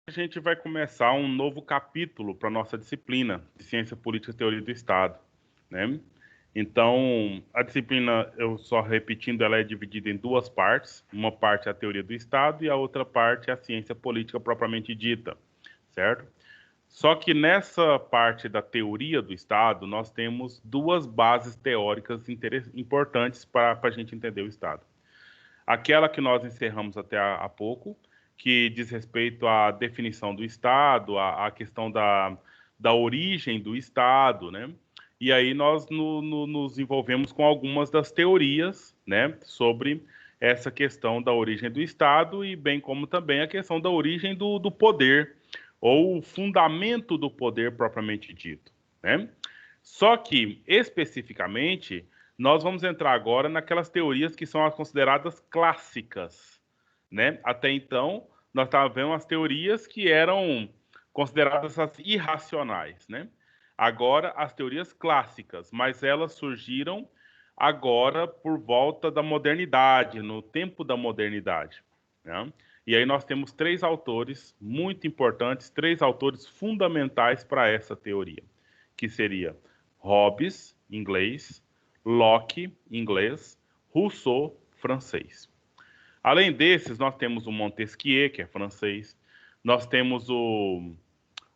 a gente vai começar um novo capítulo para a nossa disciplina de Ciência Política e Teoria do Estado, né? Então, a disciplina, eu só repetindo, ela é dividida em duas partes. Uma parte é a teoria do Estado e a outra parte é a ciência política propriamente dita, certo? Só que nessa parte da teoria do Estado, nós temos duas bases teóricas importantes para a gente entender o Estado. Aquela que nós encerramos até há pouco, que diz respeito à definição do Estado, à questão da origem do Estado, né? E aí nós nos envolvemos com algumas das teorias, né, sobre essa questão da origem do Estado e bem como também a questão da origem do poder, ou o fundamento do poder propriamente dito, né? Só que, especificamente, nós vamos entrar agora naquelas teorias que são as consideradas clássicas, né? Até então, nós estávamos vendo as teorias que eram consideradas as irracionais, né? Agora, as teorias clássicas, mas elas surgiram agora por volta da modernidade, no tempo da modernidade, né? E aí nós temos três autores muito importantes, três autores fundamentais para essa teoria, que seria Hobbes, inglês, Locke, inglês, Rousseau, francês. Além desses, nós temos o Montesquieu, que é francês, nós temos o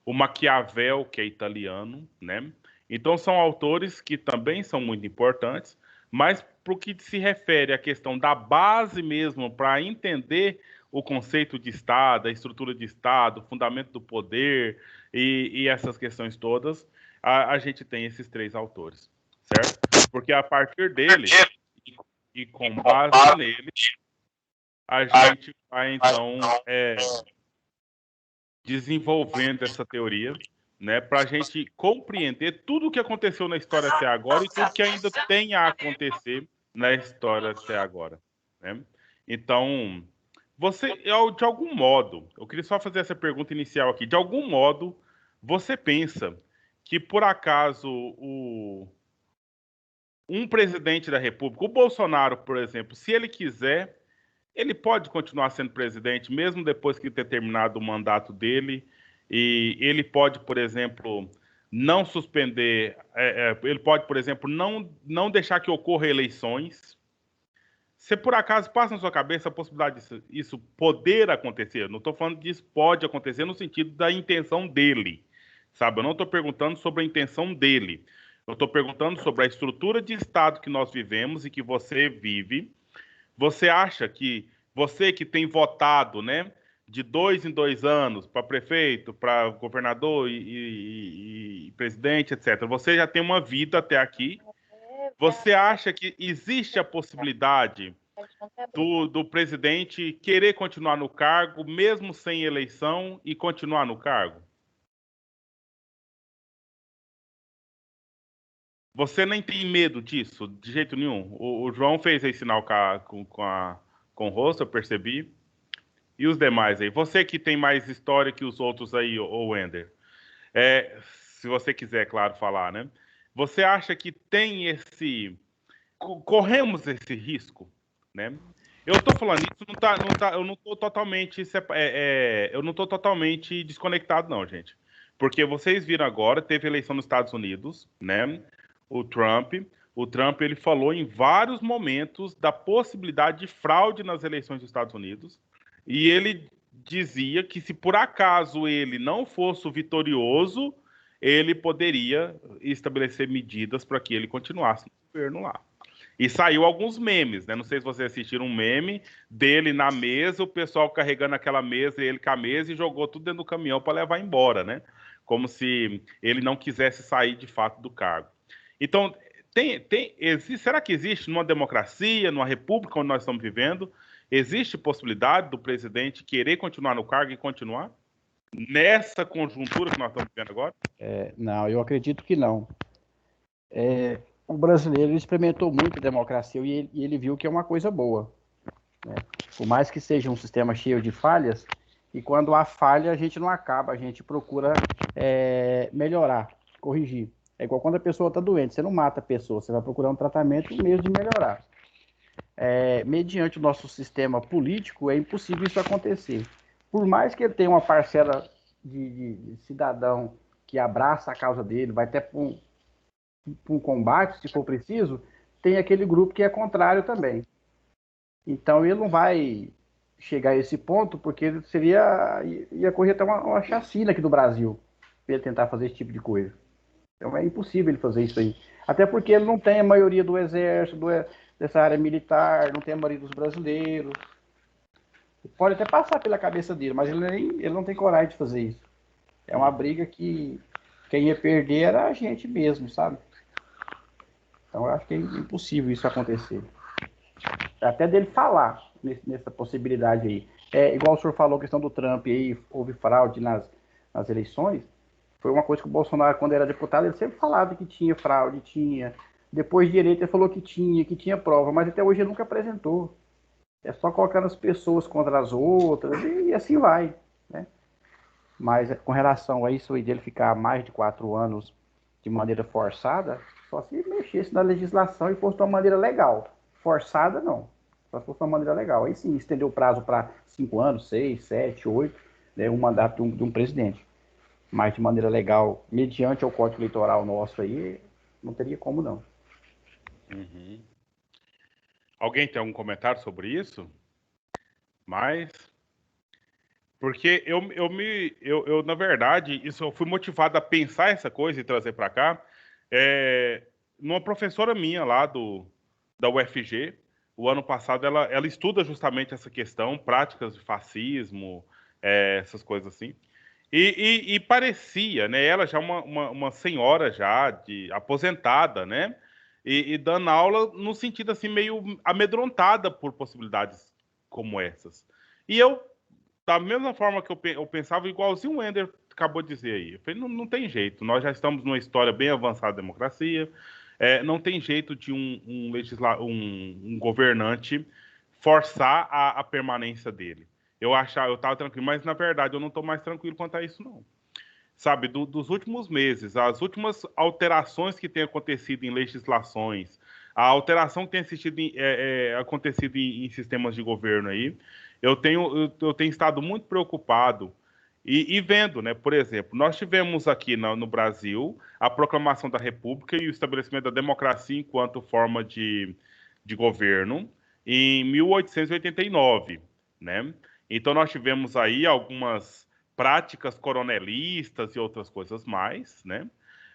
Maquiavel, que é italiano, né? Então são autores que também são muito importantes, mas para o que se refere à questão da base mesmo, para entender o conceito de Estado, a estrutura de Estado, o fundamento do poder e essas questões todas, a gente tem esses três autores, certo? Porque a partir deles e com base neles, a gente vai então desenvolvendo essa teoria, né, para a gente compreender tudo o que aconteceu na história até agora e tudo que ainda tem a acontecer na história até agora, né? Então, você, de algum modo, eu queria só fazer essa pergunta inicial aqui, de algum modo, você pensa que, por acaso, um presidente da República, o Bolsonaro, por exemplo, se ele quiser, ele pode continuar sendo presidente, mesmo depois que ter terminado o mandato dele, e ele pode, por exemplo, não suspender, ele pode, por exemplo, não deixar que ocorra eleições. Se por acaso passa na sua cabeça a possibilidade disso poder acontecer, não estou falando disso pode acontecer no sentido da intenção dele, sabe? Eu não estou perguntando sobre a intenção dele. Eu estou perguntando sobre a estrutura de Estado que nós vivemos e que você vive. Você acha que você que tem votado, né, de 2 em 2 anos para prefeito, para governador e presidente, etc., você já tem uma vida até aqui. Você acha que existe a possibilidade do presidente querer continuar no cargo, mesmo sem eleição, e continuar no cargo? Você nem tem medo disso, de jeito nenhum. O João fez aí sinal com o rosto, eu percebi. E os demais aí? Você que tem mais história que os outros aí, ô Wender. Se você quiser, claro, falar, né? Você acha que tem corremos esse risco, né? Eu estou falando isso, eu não estou totalmente, eu não estou totalmente desconectado, não, gente. Porque vocês viram agora, teve eleição nos Estados Unidos, né? O Trump, o Trump ele falou em vários momentos da possibilidade de fraude nas eleições dos Estados Unidos, e ele dizia que se por acaso ele não fosse o vitorioso, ele poderia estabelecer medidas para que ele continuasse no governo lá. E saiu alguns memes, né? Não sei se vocês assistiram um meme dele na mesa, o pessoal carregando aquela mesa, ele com a mesa e jogou tudo dentro do caminhão para levar embora, né? Como se ele não quisesse sair de fato do cargo. Então, será que existe numa democracia, numa república onde nós estamos vivendo, existe possibilidade do presidente querer continuar no cargo e continuar? Nessa conjuntura que nós estamos vivendo agora? Não, eu acredito que não. O brasileiro experimentou muito a democracia e ele viu que é uma coisa boa, né? Por mais que seja um sistema cheio de falhas, e quando há falha, a gente não acaba, a gente procura melhorar, corrigir. É igual quando a pessoa está doente, você não mata a pessoa, você vai procurar um tratamento mesmo de melhorar. Mediante o nosso sistema político, é impossível isso acontecer. por mais que ele tenha uma parcela de cidadão que abraça a causa dele, vai até para um combate, se for preciso, tem aquele grupo que é contrário também. Então ele não vai chegar a esse ponto, porque ia correr até uma chacina aqui do Brasil, para ele tentar fazer esse tipo de coisa. Então é impossível ele fazer isso aí. Até porque ele não tem a maioria do exército, dessa área militar, não tem a maioria dos brasileiros. Pode até passar pela cabeça dele, mas ele não tem coragem de fazer isso. É uma briga que quem ia perder era a gente mesmo, sabe? Então eu acho que é impossível isso acontecer. Até dele falar nessa possibilidade aí. É, igual o senhor falou, a questão do Trump aí, houve fraude nas eleições. Foi uma coisa que o Bolsonaro, quando era deputado, ele sempre falava que tinha fraude, tinha. Depois de direita ele falou que tinha prova, mas até hoje ele nunca apresentou. É só colocando as pessoas contra as outras e assim vai, né? Mas com relação a isso aí dele ficar mais de 4 anos de maneira forçada, só se mexesse na legislação e fosse de uma maneira legal. Forçada, não. Só se fosse de uma maneira legal. Aí sim, estendeu o prazo para 5 anos, 6, 7, 8, né, um mandato de um presidente. Mas de maneira legal, mediante o Código Eleitoral nosso aí, não teria como não. Uhum. Alguém tem algum comentário sobre isso? Mas porque eu na verdade, isso eu fui motivado a pensar essa coisa e trazer para cá, numa professora minha lá da UFG, o ano passado ela estuda justamente essa questão, práticas de fascismo, essas coisas assim. E parecia, né? Ela já uma senhora já de aposentada, né? E dando aula no sentido assim meio amedrontada por possibilidades como essas. E eu da mesma forma que eu pensava, igualzinho o Wender acabou de dizer aí. Eu falei, não tem jeito, nós já estamos numa história bem avançada da democracia, não tem jeito de um governante forçar a permanência dele. Eu estava tranquilo, mas na verdade eu não estou mais tranquilo quanto a isso, não. Sabe, dos últimos meses, as últimas alterações que têm acontecido em legislações, a alteração que tem acontecido em sistemas de governo aí, eu tenho estado muito preocupado e vendo, né? Por exemplo, nós tivemos aqui no Brasil a proclamação da República e o estabelecimento da democracia enquanto forma de governo em 1889, né? Então nós tivemos aí algumas práticas coronelistas e outras coisas mais, né?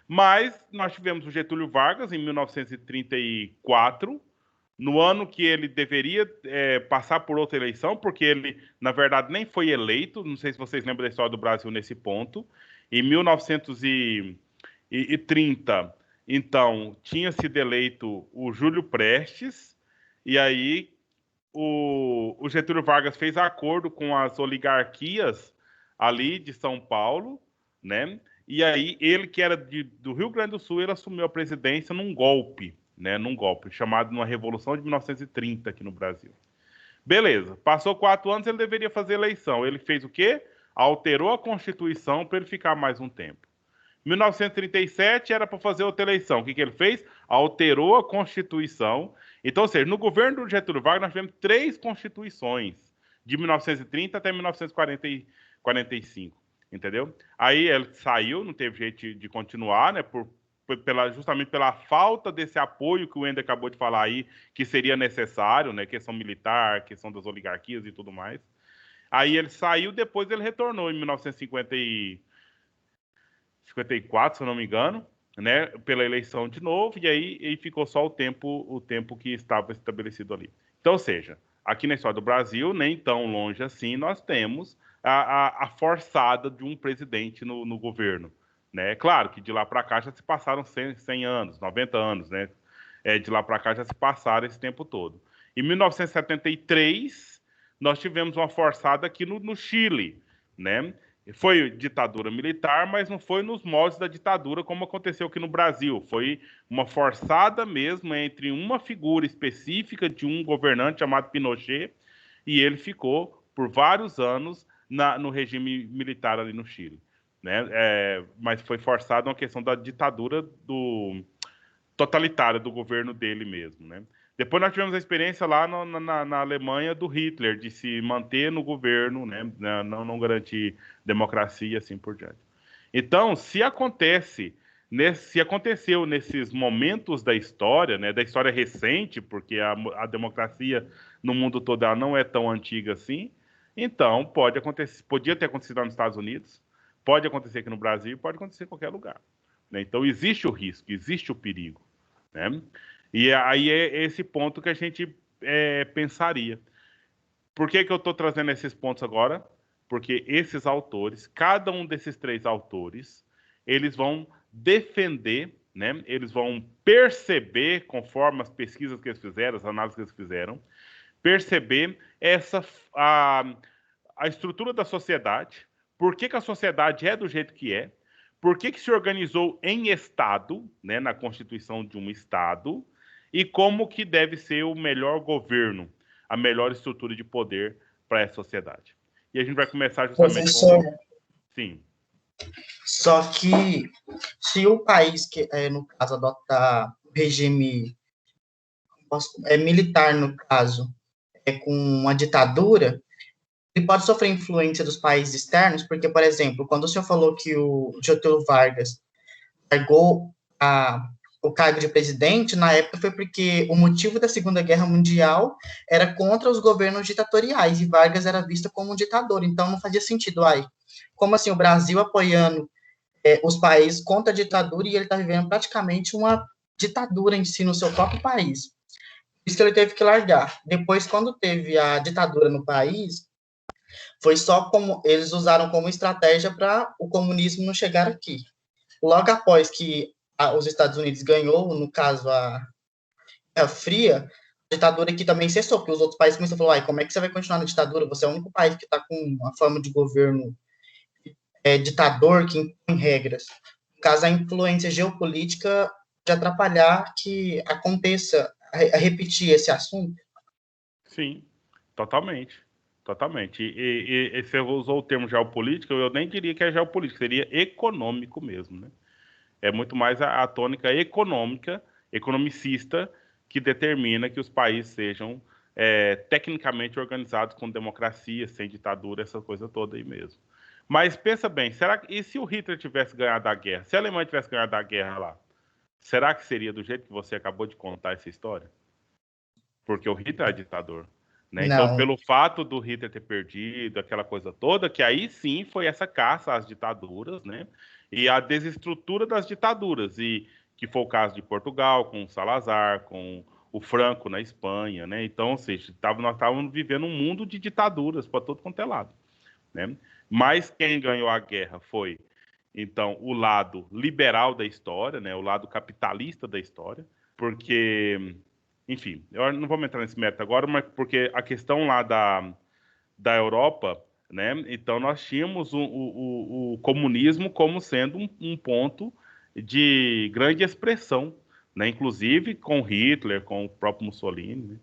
Mas nós tivemos o Getúlio Vargas em 1934, no ano que ele deveria passar por outra eleição, porque ele, na verdade, nem foi eleito. Não sei se vocês lembram da história do Brasil nesse ponto. Em 1930, então, tinha sido eleito o Júlio Prestes, e aí o Getúlio Vargas fez acordo com as oligarquias ali de São Paulo, né? E aí ele, que era do Rio Grande do Sul, ele assumiu a presidência num golpe, né? Num golpe, chamado numa Revolução de 1930 aqui no Brasil. Beleza, passou 4 anos, ele deveria fazer eleição. Ele fez o quê? Alterou a Constituição para ele ficar mais um tempo. 1937 era para fazer outra eleição. O que ele fez? Alterou a Constituição. Então, ou seja, no governo do Getúlio Vargas, nós tivemos 3 constituições, de 1930 até 1945, entendeu? Aí ele saiu, não teve jeito de continuar, né? Justamente pela falta desse apoio que o Wender acabou de falar aí, que seria necessário, né? Questão militar, questão das oligarquias e tudo mais. Aí ele saiu, depois ele retornou em 1950 54, se eu não me engano, né, pela eleição de novo, e aí ficou só o tempo que estava estabelecido ali. Então, ou seja, aqui na história do Brasil, nem tão longe assim, nós temos a forçada de um presidente no governo. Né? Claro que de lá para cá já se passaram 100 anos, 90 anos, né? De lá para cá já se passaram esse tempo todo. Em 1973, nós tivemos uma forçada aqui no Chile, né? Foi ditadura militar, mas não foi nos moldes da ditadura como aconteceu aqui no Brasil. Foi uma forçada mesmo entre uma figura específica de um governante chamado Pinochet e ele ficou por vários anos no regime militar ali no Chile. Né? Mas foi forçada uma questão da ditadura totalitária do governo dele mesmo. Né? Depois nós tivemos a experiência lá na Alemanha do Hitler, de se manter no governo, né, não garantir democracia e assim por diante. Então, se aconteceu nesses momentos da história, né, da história recente, porque a democracia no mundo todo ela não é tão antiga assim, então pode acontecer, podia ter acontecido lá nos Estados Unidos, pode acontecer aqui no Brasil, pode acontecer em qualquer lugar, né? Então existe o risco, existe o perigo, né? E aí é esse ponto que a gente pensaria. Por que que eu estou trazendo esses pontos agora? Porque esses autores, cada um desses três autores, eles vão defender, né? Eles vão perceber, conforme as pesquisas que eles fizeram, as análises que eles fizeram, perceber a, a estrutura da sociedade, por que que a sociedade é do jeito que é, por que que se organizou em Estado, né, na constituição de um Estado, e como que deve ser o melhor governo, a melhor estrutura de poder para essa sociedade. E a gente vai começar justamente Professor, com... Sim, só que se o país, que no caso, adotar o regime militar, no caso, com uma ditadura, ele pode sofrer influência dos países externos, porque, por exemplo, quando o senhor falou que o Getúlio Vargas largou o cargo de presidente, na época foi porque o motivo da Segunda Guerra Mundial era contra os governos ditatoriais, e Vargas era visto como um ditador, então não fazia sentido, como assim o Brasil apoiando os países contra a ditadura e ele está vivendo praticamente uma ditadura em si no seu próprio país. Por isso que ele teve que largar. Depois, quando teve a ditadura no país, foi só como eles usaram como estratégia para o comunismo não chegar aqui. Logo após que os Estados Unidos ganhou, no caso a Fria, a ditadura aqui também cessou, porque os outros países começaram a falar, como é que você vai continuar na ditadura? Você é o único país que está com uma forma de governo ditador que impõe regras. No caso, a influência geopolítica de atrapalhar que aconteça a repetir esse assunto. sim, totalmente. Totalmente. E você usou o termo geopolítica, eu nem diria que é geopolítica, seria econômico mesmo, né? É muito mais a tônica econômica, economicista, que determina que os países sejam tecnicamente organizados com democracia, sem ditadura, essa coisa toda aí mesmo. Mas pensa bem, e se o Hitler tivesse ganhado a guerra? Se a Alemanha tivesse ganhado a guerra lá, será que seria do jeito que você acabou de contar essa história? Porque o Hitler é ditador, né? Então, Não, pelo fato do Hitler ter perdido aquela coisa toda, que aí sim foi essa caça às ditaduras, né? E a desestrutura das ditaduras, e que foi o caso de Portugal, com o Salazar, com o Franco na Espanha, né? Então, ou seja, nós estávamos vivendo um mundo de ditaduras para todo quanto é lado, né? Mas quem ganhou a guerra foi, então, o lado liberal da história, né? O lado capitalista da história, porque enfim, eu não vou entrar nesse mérito agora, mas porque a questão lá da Europa, né? Então nós tínhamos o comunismo como sendo um ponto de grande expressão, né? Inclusive com Hitler, com o próprio Mussolini, né?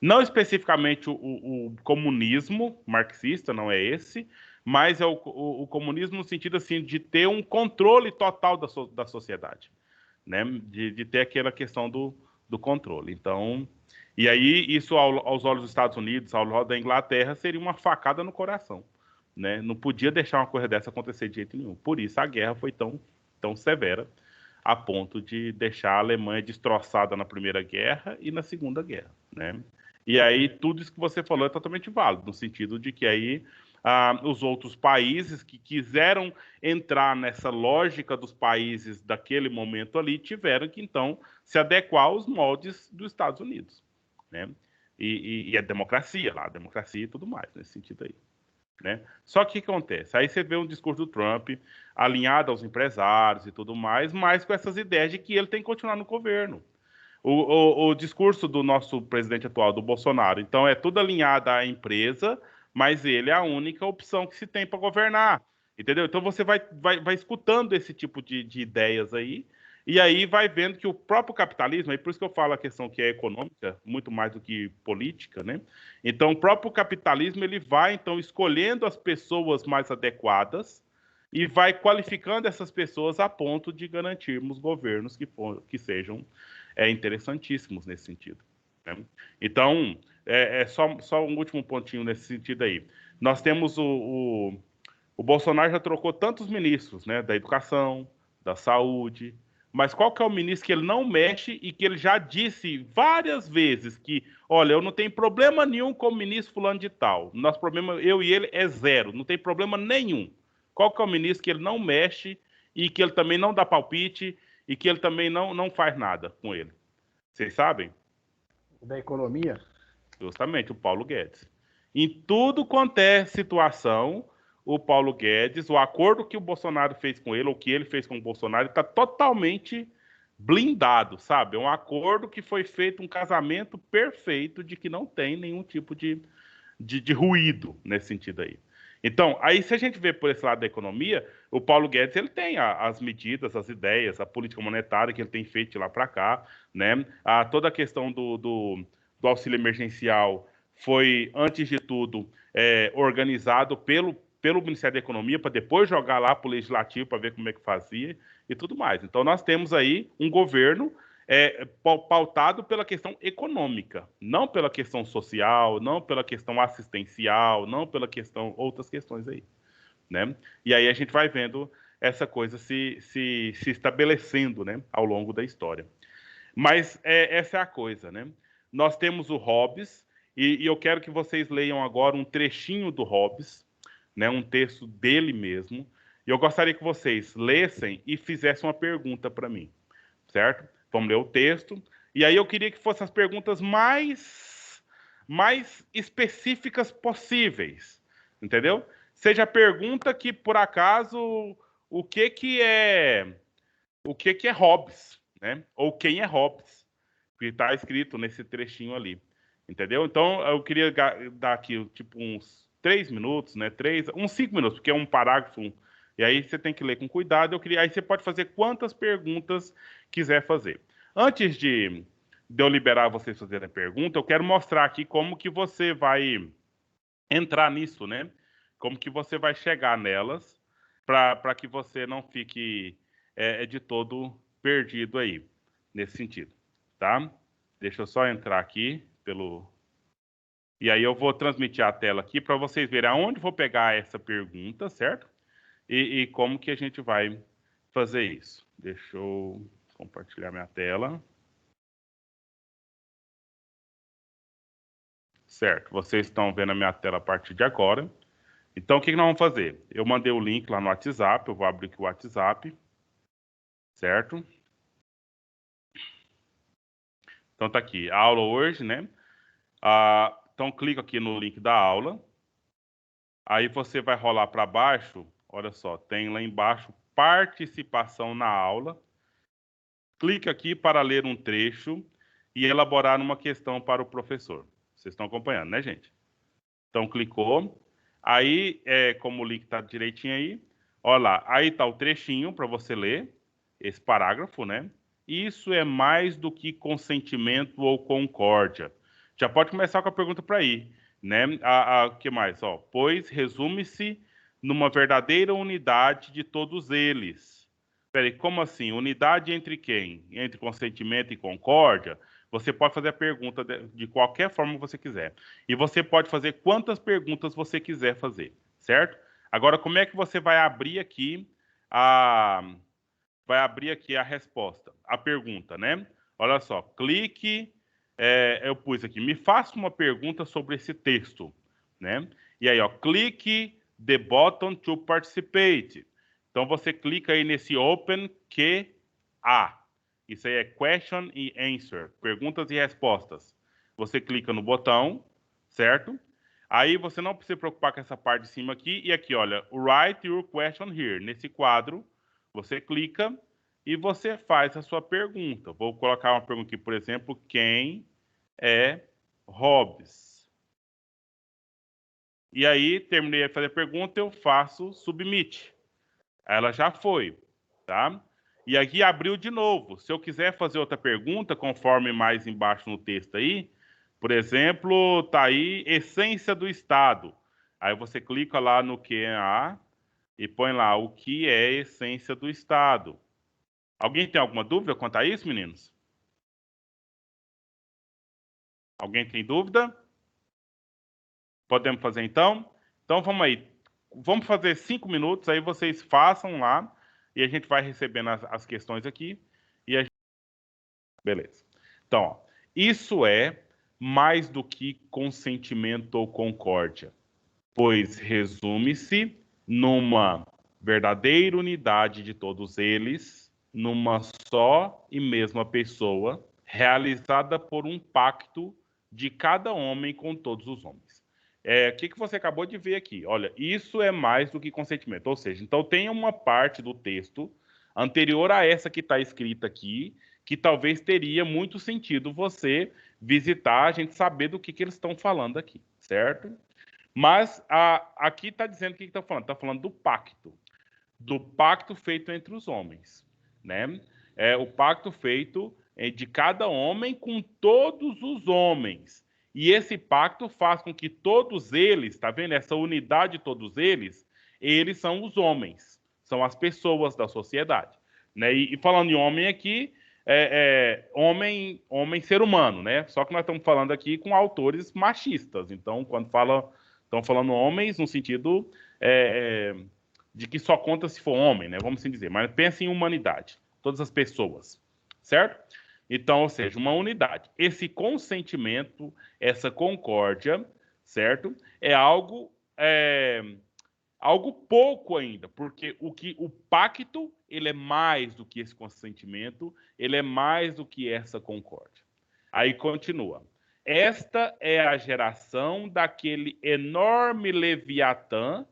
Não especificamente o comunismo marxista, não é esse, mas é o comunismo no sentido assim de ter um controle total da sociedade, né? De ter aquela questão do controle. Então, e aí isso aos olhos dos Estados Unidos, aos olhos da Inglaterra, seria uma facada no coração, né? Não podia deixar uma coisa dessa acontecer de jeito nenhum. Por isso a guerra foi tão severa, a ponto de deixar a Alemanha destroçada na Primeira Guerra e na Segunda Guerra, né? E aí tudo isso que você falou é totalmente válido, no sentido de que aí os outros países que quiseram entrar nessa lógica dos países daquele momento ali tiveram que, então, se adequar aos moldes dos Estados Unidos, né? E a democracia lá, a democracia e tudo mais, nesse sentido aí, né? Só que o que acontece? Aí você vê um discurso do Trump alinhado aos empresários e tudo mais, mas com essas ideias de que ele tem que continuar no governo. O discurso do nosso presidente atual, do Bolsonaro, então é tudo alinhado à empresa, mas ele é a única opção que se tem para governar, entendeu? Então você vai escutando esse tipo de ideias aí, e aí vai vendo que o próprio capitalismo, aí por isso que eu falo a questão que é econômica, muito mais do que política, né? Então o próprio capitalismo ele vai então escolhendo as pessoas mais adequadas e vai qualificando essas pessoas a ponto de garantirmos governos que sejam interessantíssimos nesse sentido, né? Então, só um último pontinho nesse sentido aí. Nós temos o Bolsonaro já trocou tantos ministros, né? Da educação, da saúde. Mas qual que é o ministro que ele não mexe e que ele já disse várias vezes que, olha, eu não tenho problema nenhum com o ministro fulano de tal. Nosso problema, eu e ele, é zero. Não tem problema nenhum. Qual que é o ministro que ele não mexe e que ele também não dá palpite e que ele também não faz nada com ele? Vocês sabem? Da economia? Justamente, o Paulo Guedes. Em tudo quanto é situação, o Paulo Guedes, o acordo que o Bolsonaro fez com ele, ou que ele fez com o Bolsonaro, está totalmente blindado, sabe? É um acordo que foi feito, um casamento perfeito de que não tem nenhum tipo de ruído nesse sentido aí. Então, aí se a gente vê por esse lado da economia, o Paulo Guedes ele tem as medidas, as ideias, a política monetária que ele tem feito de lá para cá, né? Toda a questão do auxílio emergencial foi, antes de tudo, organizado pelo Ministério da Economia, para depois jogar lá para o Legislativo para ver como é que fazia e tudo mais. Então, nós temos aí um governo pautado pela questão econômica, não pela questão social, não pela questão assistencial, não pela questão, outras questões aí, né? E aí a gente vai vendo essa coisa se estabelecendo, né, ao longo da história. Mas essa é a coisa, né? Nós temos o Hobbes, e eu quero que vocês leiam agora um trechinho do Hobbes, né, um texto dele mesmo, e eu gostaria que vocês lessem e fizessem uma pergunta para mim, certo? Vamos ler o texto. E aí eu queria que fossem as perguntas mais específicas possíveis, entendeu? Seja a pergunta que, por acaso, o que é Hobbes, né? Ou quem é Hobbes, que está escrito nesse trechinho ali, entendeu? Então, eu queria dar aqui, tipo, uns 3 minutos, né? Uns 5 minutos, porque é um parágrafo, e aí você tem que ler com cuidado. Aí você pode fazer quantas perguntas quiser fazer. Antes de eu liberar vocês fazerem a pergunta, eu quero mostrar aqui como que você vai entrar nisso, né? Como que você vai chegar nelas, para que você não fique de todo perdido aí, nesse sentido, tá? Deixa eu só entrar aqui pelo... E aí eu vou transmitir a tela aqui para vocês verem aonde vou pegar essa pergunta, certo? E como que a gente vai fazer isso. Deixa eu compartilhar minha tela. Certo, vocês estão vendo a minha tela a partir de agora. Então, o que nós vamos fazer? Eu mandei o link lá no WhatsApp, eu vou abrir aqui o WhatsApp, certo? Então, tá aqui, a aula hoje, né? Então, clica aqui no link da aula. Aí você vai rolar para baixo, olha só, tem lá embaixo participação na aula. Clica aqui para ler um trecho e elaborar uma questão para o professor. Vocês estão acompanhando, né, gente? Então, clicou. Aí, como o link está direitinho aí, olha lá, aí está o trechinho para você ler, esse parágrafo, né? Isso é mais do que consentimento ou concórdia. Já pode começar com a pergunta para aí, né? O que mais? Ó, pois resume-se numa verdadeira unidade de todos eles. Peraí, como assim? Unidade entre quem? Entre consentimento e concórdia? Você pode fazer a pergunta de qualquer forma que você quiser. E você pode fazer quantas perguntas você quiser fazer, certo? Agora, como é que você vai abrir aqui a resposta, a pergunta, né? Olha só, clique, eu pus aqui, me faça uma pergunta sobre esse texto, né? E aí, ó, clique the button to participate. Então, você clica aí nesse Open QA. Isso aí é Question e Answer, perguntas e respostas. Você clica no botão, certo? Aí você não precisa se preocupar com essa parte de cima aqui. E aqui, olha, Write your question here. Nesse quadro, você clica e você faz a sua pergunta. Vou colocar uma pergunta aqui, por exemplo, quem é Hobbes? E aí, terminei de fazer a pergunta, eu faço submit. Ela já foi, tá? E aqui abriu de novo. Se eu quiser fazer outra pergunta, conforme mais embaixo no texto aí, por exemplo, tá aí essência do Estado. Aí você clica lá no QA e põe lá o que é essência do Estado. Alguém tem alguma dúvida quanto a isso, meninos? Alguém tem dúvida? Podemos fazer então? Então vamos aí. Vamos fazer 5 minutos, aí vocês façam lá e a gente vai recebendo as questões aqui. E a gente... Beleza. Então, ó, isso é mais do que consentimento ou concórdia, pois resume-se numa verdadeira unidade de todos eles, numa só e mesma pessoa, realizada por um pacto de cada homem com todos os homens. O que você acabou de ver aqui? Olha, isso é mais do que consentimento. Ou seja, então tem uma parte do texto anterior a essa que está escrita aqui, que talvez teria muito sentido você visitar, a gente saber do que eles estão falando aqui, certo? Mas aqui está dizendo o que está falando. Está falando do pacto feito entre os homens, né? É o pacto feito de cada homem com todos os homens. E esse pacto faz com que todos eles, tá vendo? Essa unidade de todos eles são os homens, são as pessoas da sociedade, né? E falando em homem aqui, homem ser humano, né? Só que nós estamos falando aqui com autores machistas. Então, quando estão falando homens no sentido de que só conta se for homem, né? Vamos assim dizer. Mas pensa em humanidade, todas as pessoas, certo? Então, ou seja, uma unidade. Esse consentimento, essa concórdia, certo? É algo pouco ainda, porque o pacto, ele é mais do que esse consentimento, ele é mais do que essa concórdia. Aí continua. Esta é a geração daquele enorme Leviatã,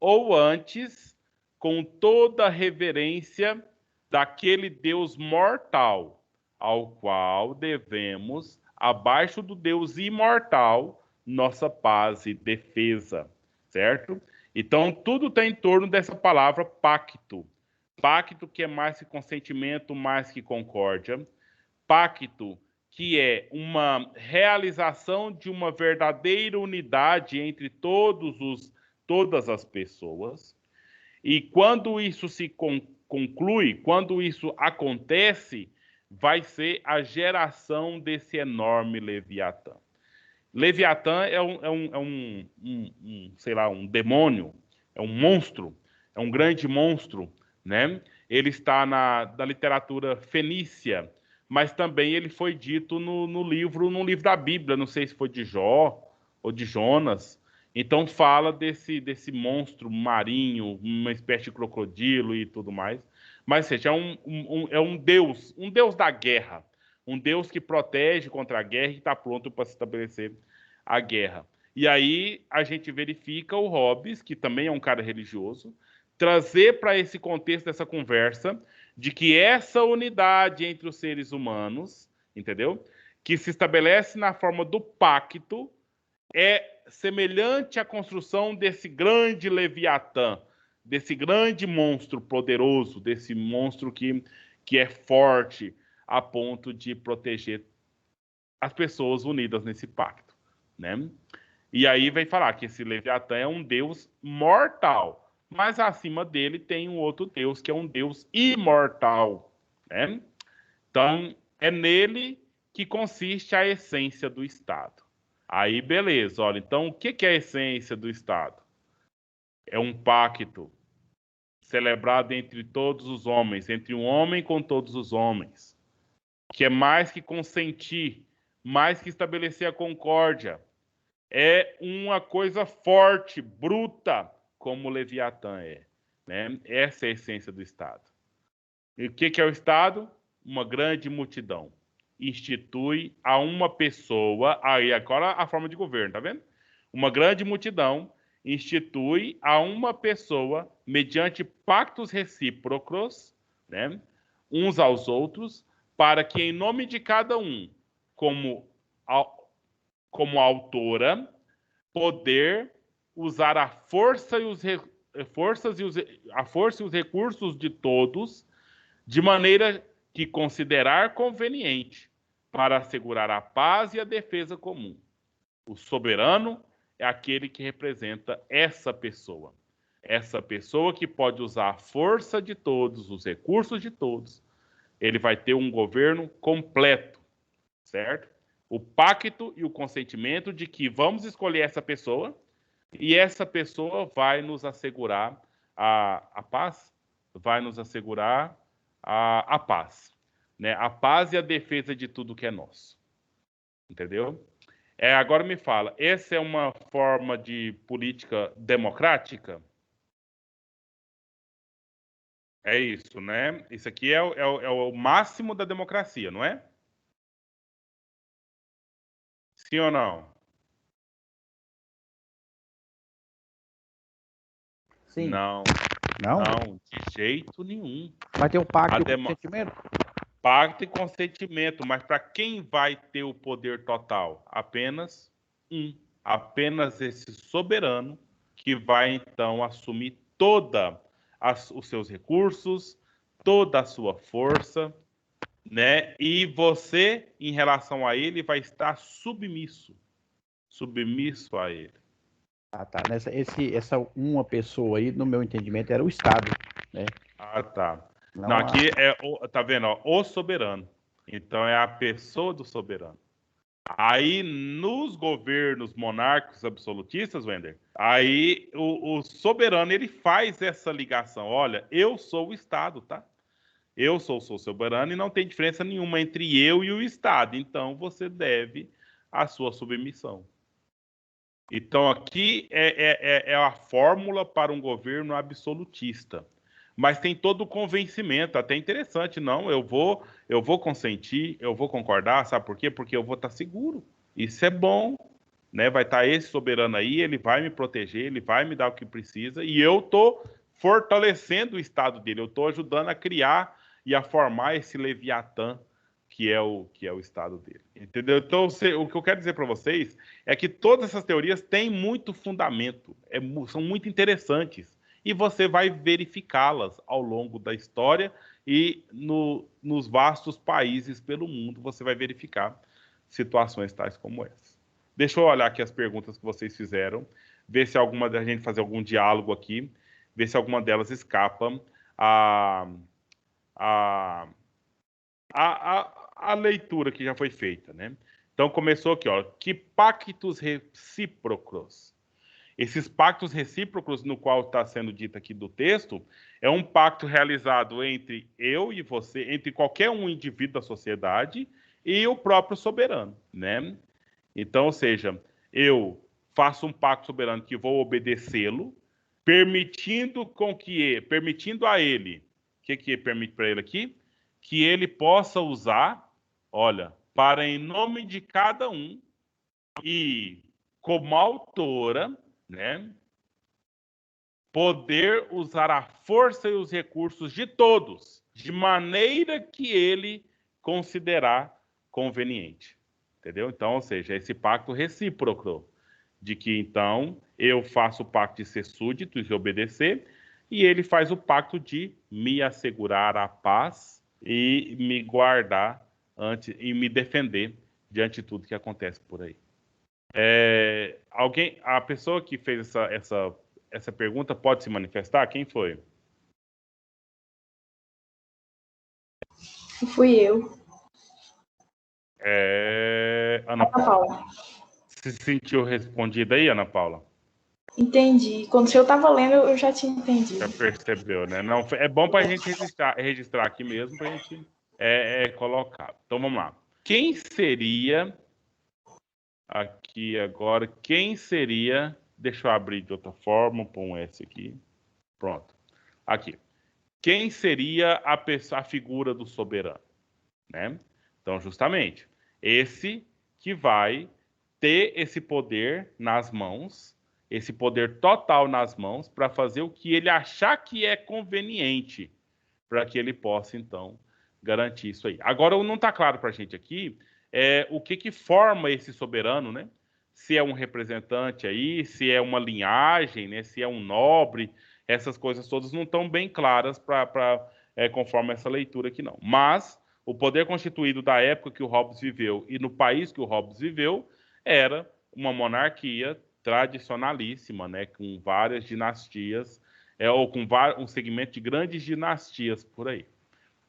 ou antes, com toda a reverência daquele Deus mortal, ao qual devemos, abaixo do Deus imortal, nossa paz e defesa, certo? Então, tudo está em torno dessa palavra pacto. Pacto que é mais que consentimento, mais que concórdia. Pacto que é uma realização de uma verdadeira unidade entre todas as pessoas. E quando isso se conclui, quando isso acontece, vai ser a geração desse enorme Leviatã. Leviatã sei lá, um demônio, é um monstro, é um grande monstro, né? Ele está da literatura fenícia, mas também ele foi dito num livro da Bíblia, não sei se foi de Jó ou de Jonas. Então fala desse monstro marinho, uma espécie de crocodilo e tudo mais. Mas, seja, é um deus da guerra, um deus que protege contra a guerra e está pronto para se estabelecer a guerra. E aí a gente verifica o Hobbes, que também é um cara religioso, trazer para esse contexto dessa conversa de que essa unidade entre os seres humanos, entendeu? Que se estabelece na forma do pacto, é semelhante à construção desse grande Leviatã, desse grande monstro poderoso, desse monstro que é forte a ponto de proteger as pessoas unidas nesse pacto, né? E aí vai falar que esse Leviatã é um deus mortal, mas acima dele tem um outro deus que é um deus imortal, né? Então, é nele que consiste a essência do Estado. Aí, beleza, olha, então o que é a essência do Estado? É um pacto celebrado entre todos os homens, entre um homem com todos os homens, que é mais que consentir, mais que estabelecer a concórdia. É uma coisa forte, bruta, como o Leviatã é, né? Essa é a essência do Estado. E o que é o Estado? Uma grande multidão. Institui a uma pessoa, aí agora a forma de governo, tá vendo? Uma grande multidão institui a uma pessoa, mediante pactos recíprocos, né, uns aos outros, para que em nome de cada um, como autora, poder usar a força e os recursos de todos, de maneira que considerar conveniente, para assegurar a paz e a defesa comum. O soberano é aquele que representa essa pessoa que pode usar a força de todos, os recursos de todos. Ele vai ter um governo completo, certo? O pacto e o consentimento de que vamos escolher essa pessoa e essa pessoa vai nos assegurar a paz, vai nos assegurar a paz, né? A paz e a defesa de tudo que é nosso. Entendeu? Agora me fala, essa é uma forma de política democrática? É isso, né? Isso aqui é o máximo da democracia, não é? Sim ou não? Sim. Não, Não? não, de jeito nenhum. Vai ter o pacto e o consentimento? Pacto e consentimento, mas para quem vai ter o poder total? Apenas um. Apenas esse soberano que vai então assumir toda os seus recursos, toda a sua força, né? E você, em relação a ele, vai estar submisso a ele. Ah, tá. Essa uma pessoa aí, no meu entendimento, era o Estado, né? Ah, tá. Não Não, aqui tá vendo, ó, o soberano. Então é a pessoa do soberano. Aí, nos governos monárquicos absolutistas, Wender, aí o soberano, ele faz essa ligação. Olha, eu sou o Estado, tá? Eu sou soberano e não tem diferença nenhuma entre eu e o Estado. Então, você deve a sua submissão. Então, aqui é a fórmula para um governo absolutista. Mas tem todo o convencimento, até interessante. Não, eu vou consentir, eu vou concordar, sabe por quê? Porque eu vou estar seguro. Isso é bom, né? Vai estar esse soberano aí, ele vai me proteger, ele vai me dar o que precisa, e eu estou fortalecendo o Estado dele, eu estou ajudando a criar e a formar esse Leviatã que é o Estado dele. Entendeu? Então, o que eu quero dizer para vocês é que todas essas teorias têm muito fundamento, são muito interessantes, e você vai verificá-las ao longo da história e nos vastos países pelo mundo, você vai verificar situações tais como essa. Deixa eu olhar aqui as perguntas que vocês fizeram, ver se alguma da gente fazer algum diálogo aqui, ver se alguma delas escapa a, a, a leitura que já foi feita, né? Então começou aqui, ó, que pactos recíprocos. Esses pactos recíprocos, no qual está sendo dito aqui do texto, é um pacto realizado entre eu e você, entre qualquer um indivíduo da sociedade e o próprio soberano, né? Então, ou seja, eu faço um pacto soberano que vou obedecê-lo, permitindo a ele, o que permite para ele aqui? Que ele possa usar, olha, para em nome de cada um e como autora, né, poder usar a força e os recursos de todos, de maneira que ele considerar conveniente. Entendeu? Então, ou seja, esse pacto recíproco, de que então eu faço o pacto de ser súdito e obedecer, e ele faz o pacto de me assegurar a paz e me guardar e me defender diante de tudo que acontece por aí. A pessoa que fez essa pergunta pode se manifestar? Quem foi? Fui eu. Ana Ana Paula. Se sentiu respondida aí, Ana Paula? Entendi. Quando o senhor estava lendo, eu já tinha entendido. Já percebeu, né? Não, é bom para a gente registrar aqui mesmo, para a gente colocar. Então vamos lá. Quem seria aqui agora? Quem seria? Deixa eu abrir de outra forma, pôr um S aqui. Pronto. Aqui. Quem seria a figura do soberano, né? Então, justamente, esse que vai ter esse poder nas mãos, esse poder total nas mãos, para fazer o que ele achar que é conveniente, para que ele possa, então, garantir isso aí. Agora, não está claro para a gente aqui o que forma esse soberano, né? Se é um representante aí, se é uma linhagem, né? Se é um nobre, essas coisas todas não estão bem claras conforme essa leitura aqui, não. Mas o poder constituído da época que o Hobbes viveu e no país que o Hobbes viveu era uma monarquia tradicionalíssima, né, com várias dinastias, ou com um segmento de grandes dinastias por aí.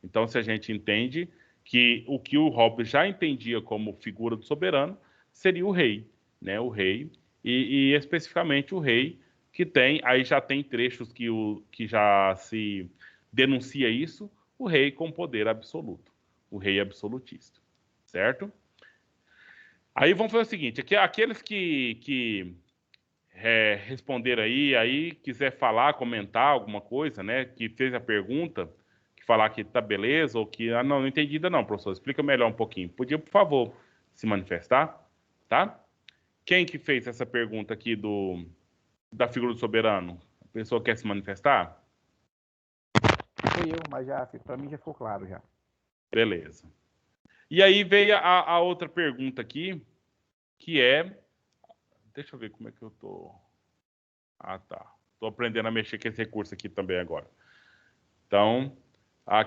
Então, se a gente entende que o que o Hobbes já entendia como figura do soberano seria o rei, né? O rei, e especificamente o rei que tem, aí já tem trechos que já se denuncia isso, o rei com poder absoluto, o rei absolutista, certo? Aí vamos fazer o seguinte, aqueles que responder aí quiser falar, comentar alguma coisa, né, que fez a pergunta, que falar que tá beleza ou que, não entendi ainda não, professor, explica melhor um pouquinho. Podia, por favor, se manifestar, tá? Quem que fez essa pergunta aqui da figura do soberano? A pessoa quer se manifestar? Foi eu, mas já, para mim já ficou claro já. Beleza. E aí veio a outra pergunta aqui, que é... Deixa eu ver como é que eu tô... Ah, tá. Tô aprendendo a mexer com esse recurso aqui também agora. Então,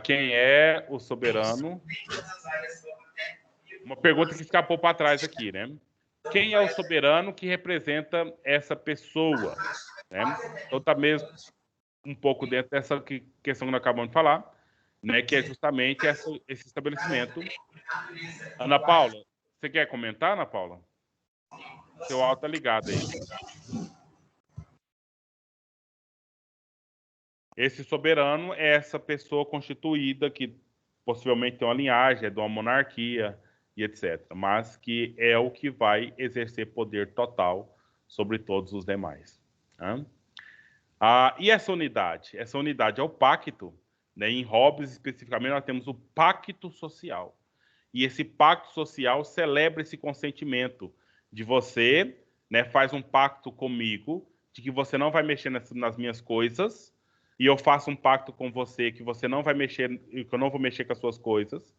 quem é o soberano? Uma pergunta que escapou para trás aqui, né? Quem é o soberano que representa essa pessoa? Né? Então, tá mesmo um pouco dentro dessa questão que nós acabamos de falar, né? Que é justamente esse estabelecimento. Ana Paula, você quer comentar, Ana Paula? Seu áudio tá ligado aí. Esse soberano é essa pessoa constituída que possivelmente tem uma linhagem, é de uma monarquia e etc. Mas que é o que vai exercer poder total sobre todos os demais. Né? E essa unidade? Essa unidade é o pacto. Né? Em Hobbes, especificamente, nós temos o pacto social. E esse pacto social celebra esse consentimento de você, né, faz um pacto comigo, de que você não vai mexer nas minhas coisas, e eu faço um pacto com você que você não vai mexer, que eu não vou mexer com as suas coisas,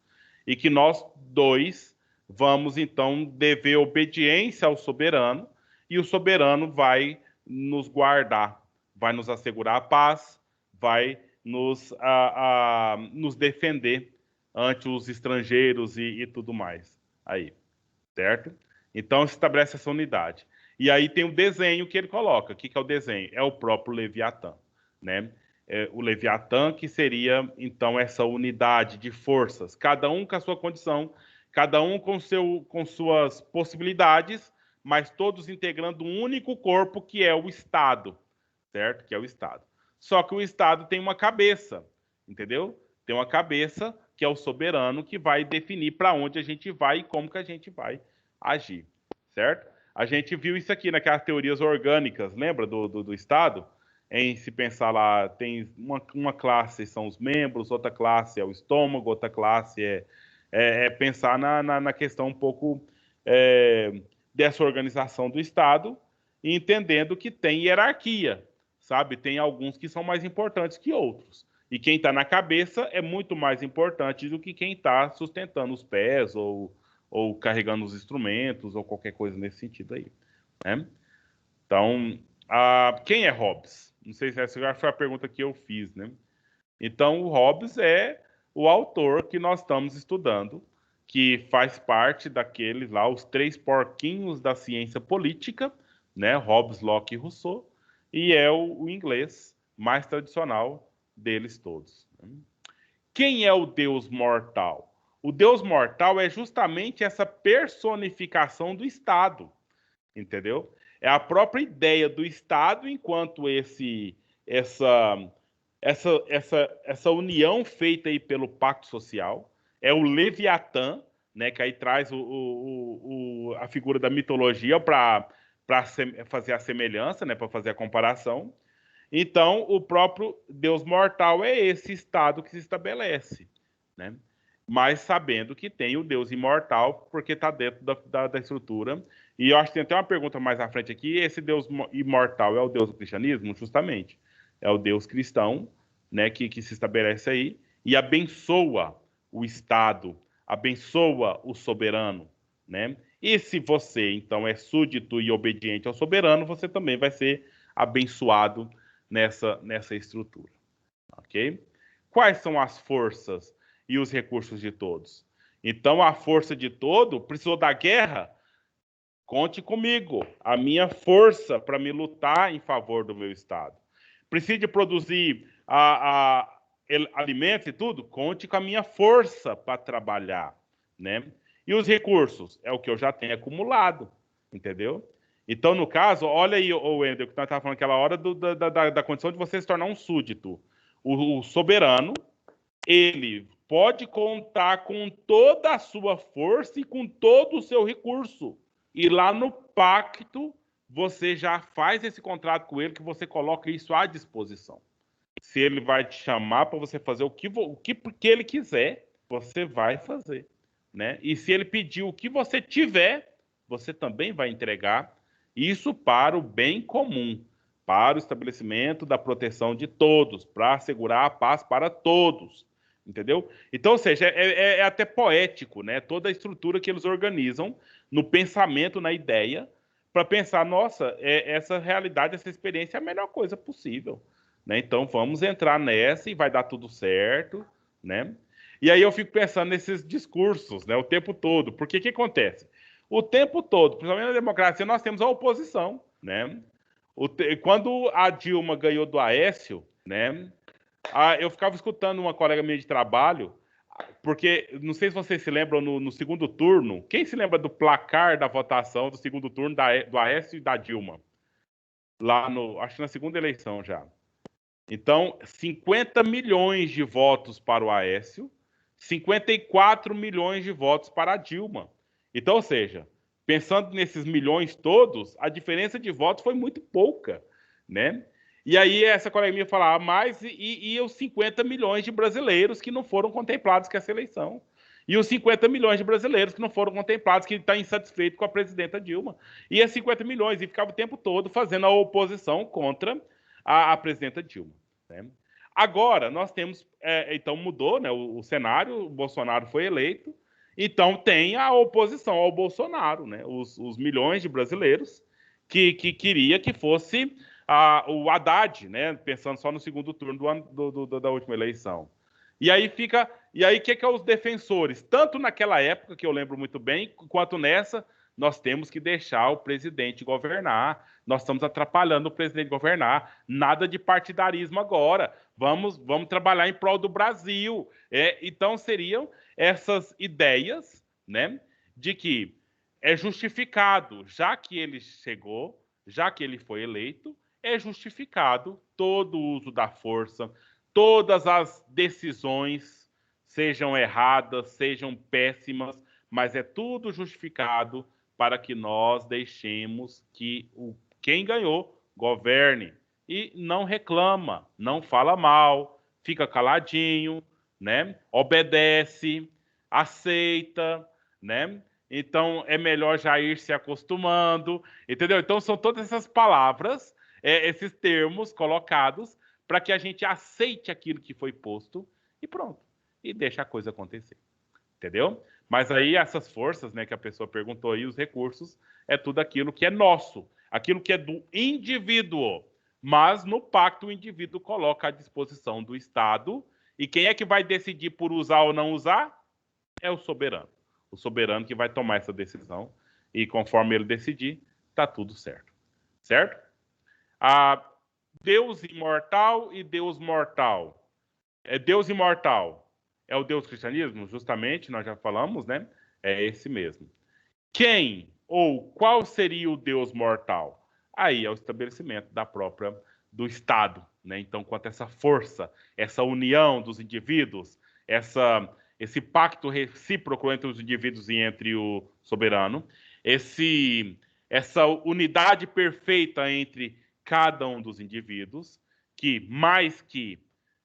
e que nós dois vamos, então, dever obediência ao soberano, e o soberano vai nos guardar, vai nos assegurar a paz, vai nos defender ante os estrangeiros e tudo mais. Aí, certo? Então, se estabelece essa unidade. E aí tem o desenho que ele coloca. O que é o desenho? É o próprio Leviatã, né? O Leviatã que seria, então, essa unidade de forças, cada um com a sua condição, cada um com suas possibilidades, mas todos integrando um único corpo que é o Estado, certo? Que é o Estado. Só que o Estado tem uma cabeça, entendeu? Tem uma cabeça que é o soberano que vai definir para onde a gente vai e como que a gente vai agir, certo? A gente viu isso aqui naquelas teorias orgânicas, lembra do Estado? Em se pensar lá, tem uma classe são os membros, outra classe é o estômago, outra classe é pensar na questão um pouco dessa organização do Estado, e entendendo que tem hierarquia, sabe? Tem alguns que são mais importantes que outros. E quem está na cabeça é muito mais importante do que quem está sustentando os pés ou carregando os instrumentos ou qualquer coisa nesse sentido aí. Né? Então, quem é Hobbes? Não sei se essa já foi a pergunta que eu fiz, né? Então, o Hobbes é o autor que nós estamos estudando, que faz parte daqueles lá, os três porquinhos da ciência política, né? Hobbes, Locke e Rousseau, e é o inglês mais tradicional deles todos. Quem é o Deus mortal? O Deus mortal é justamente essa personificação do Estado, entendeu? É a própria ideia do Estado enquanto essa união feita aí pelo pacto social. É o Leviatã, né, que aí traz a figura da mitologia para fazer a semelhança, né, para fazer a comparação. Então, o próprio Deus mortal é esse estado que se estabelece, né? Mas sabendo que tem o Deus imortal, porque está dentro da estrutura. E eu acho que tem até uma pergunta mais à frente aqui: esse Deus imortal é o Deus do cristianismo? Justamente. É o Deus cristão, né, que se estabelece aí e abençoa o Estado, abençoa o soberano, né? E se você, então, é súdito e obediente ao soberano, você também vai ser abençoado nessa estrutura, ok? Quais são as forças e os recursos de todos? Então, a força de todo precisou da guerra? Conte comigo, a minha força para me lutar em favor do meu Estado. Precisa produzir alimentos e tudo, conte com a minha força para trabalhar, né? E os recursos? É o que eu já tenho acumulado, entendeu? Então, no caso, olha aí, Wendel, que nós estávamos falando aquela hora da condição de você se tornar um súdito. O soberano, ele pode contar com toda a sua força e com todo o seu recurso. E lá no pacto, você já faz esse contrato com ele, que você coloca isso à disposição. Se ele vai te chamar para você fazer o que ele quiser, você vai fazer, né? E se ele pedir o que você tiver, você também vai entregar. Isso para o bem comum, para o estabelecimento da proteção de todos, para assegurar a paz para todos, entendeu? Então, ou seja, é até poético, né? Toda a estrutura que eles organizam no pensamento, na ideia, para pensar, nossa, essa realidade, essa experiência é a melhor coisa possível, né? Então, vamos entrar nessa e vai dar tudo certo, né? E aí eu fico pensando nesses discursos, né, o tempo todo. Porque o que acontece? O tempo todo, principalmente na democracia, nós temos a oposição, né? Quando a Dilma ganhou do Aécio, né, eu ficava escutando uma colega minha de trabalho, porque, não sei se vocês se lembram, no segundo turno, quem se lembra do placar da votação do segundo turno do Aécio e da Dilma? Lá acho que na segunda eleição já. Então, 50 milhões de votos para o Aécio, 54 milhões de votos para a Dilma. Então, ou seja, pensando nesses milhões todos, a diferença de votos foi muito pouca, né? E aí essa colega minha falava, mas e os 50 milhões de brasileiros que não foram contemplados com essa eleição? E os 50 milhões de brasileiros que não foram contemplados, que estão insatisfeitos com a presidenta Dilma. E esses 50 milhões, e ficava o tempo todo fazendo a oposição contra a presidenta Dilma, né? Agora, nós temos, então mudou, né, o cenário, o Bolsonaro foi eleito, então tem a oposição ao Bolsonaro, né, os milhões de brasileiros que queria que fosse o Haddad, né, pensando só no segundo turno da última eleição. E aí o que é os defensores? Tanto naquela época, que eu lembro muito bem, quanto nessa, nós temos que deixar o presidente governar, nós estamos atrapalhando o presidente governar, nada de partidarismo agora, vamos trabalhar em prol do Brasil. Então seriam essas ideias, né, de que é justificado, já que ele chegou, já que ele foi eleito, é justificado todo o uso da força, todas as decisões, sejam erradas, sejam péssimas, mas é tudo justificado para que nós deixemos que quem ganhou governe. E não reclama, não fala mal, fica caladinho, né? Obedece, aceita, né? Então é melhor já ir se acostumando, entendeu? Então são todas essas palavras, esses termos colocados para que a gente aceite aquilo que foi posto e pronto. E deixa a coisa acontecer. Entendeu? Mas aí essas forças, né, que a pessoa perguntou aí, os recursos, é tudo aquilo que é nosso, aquilo que é do indivíduo. Mas no pacto o indivíduo coloca à disposição do Estado, e quem é que vai decidir por usar ou não usar? É o soberano. O soberano que vai tomar essa decisão, e conforme ele decidir, tá tudo certo. Certo? Deus imortal e Deus mortal. Deus imortal é o Deus cristianismo? Justamente, nós já falamos, né? É esse mesmo. Quem ou qual seria o Deus mortal? Aí é o estabelecimento do Estado, né? Então, quanto a essa força, essa união dos indivíduos, esse pacto recíproco entre os indivíduos e entre o soberano, essa unidade perfeita entre cada um dos indivíduos, que mais que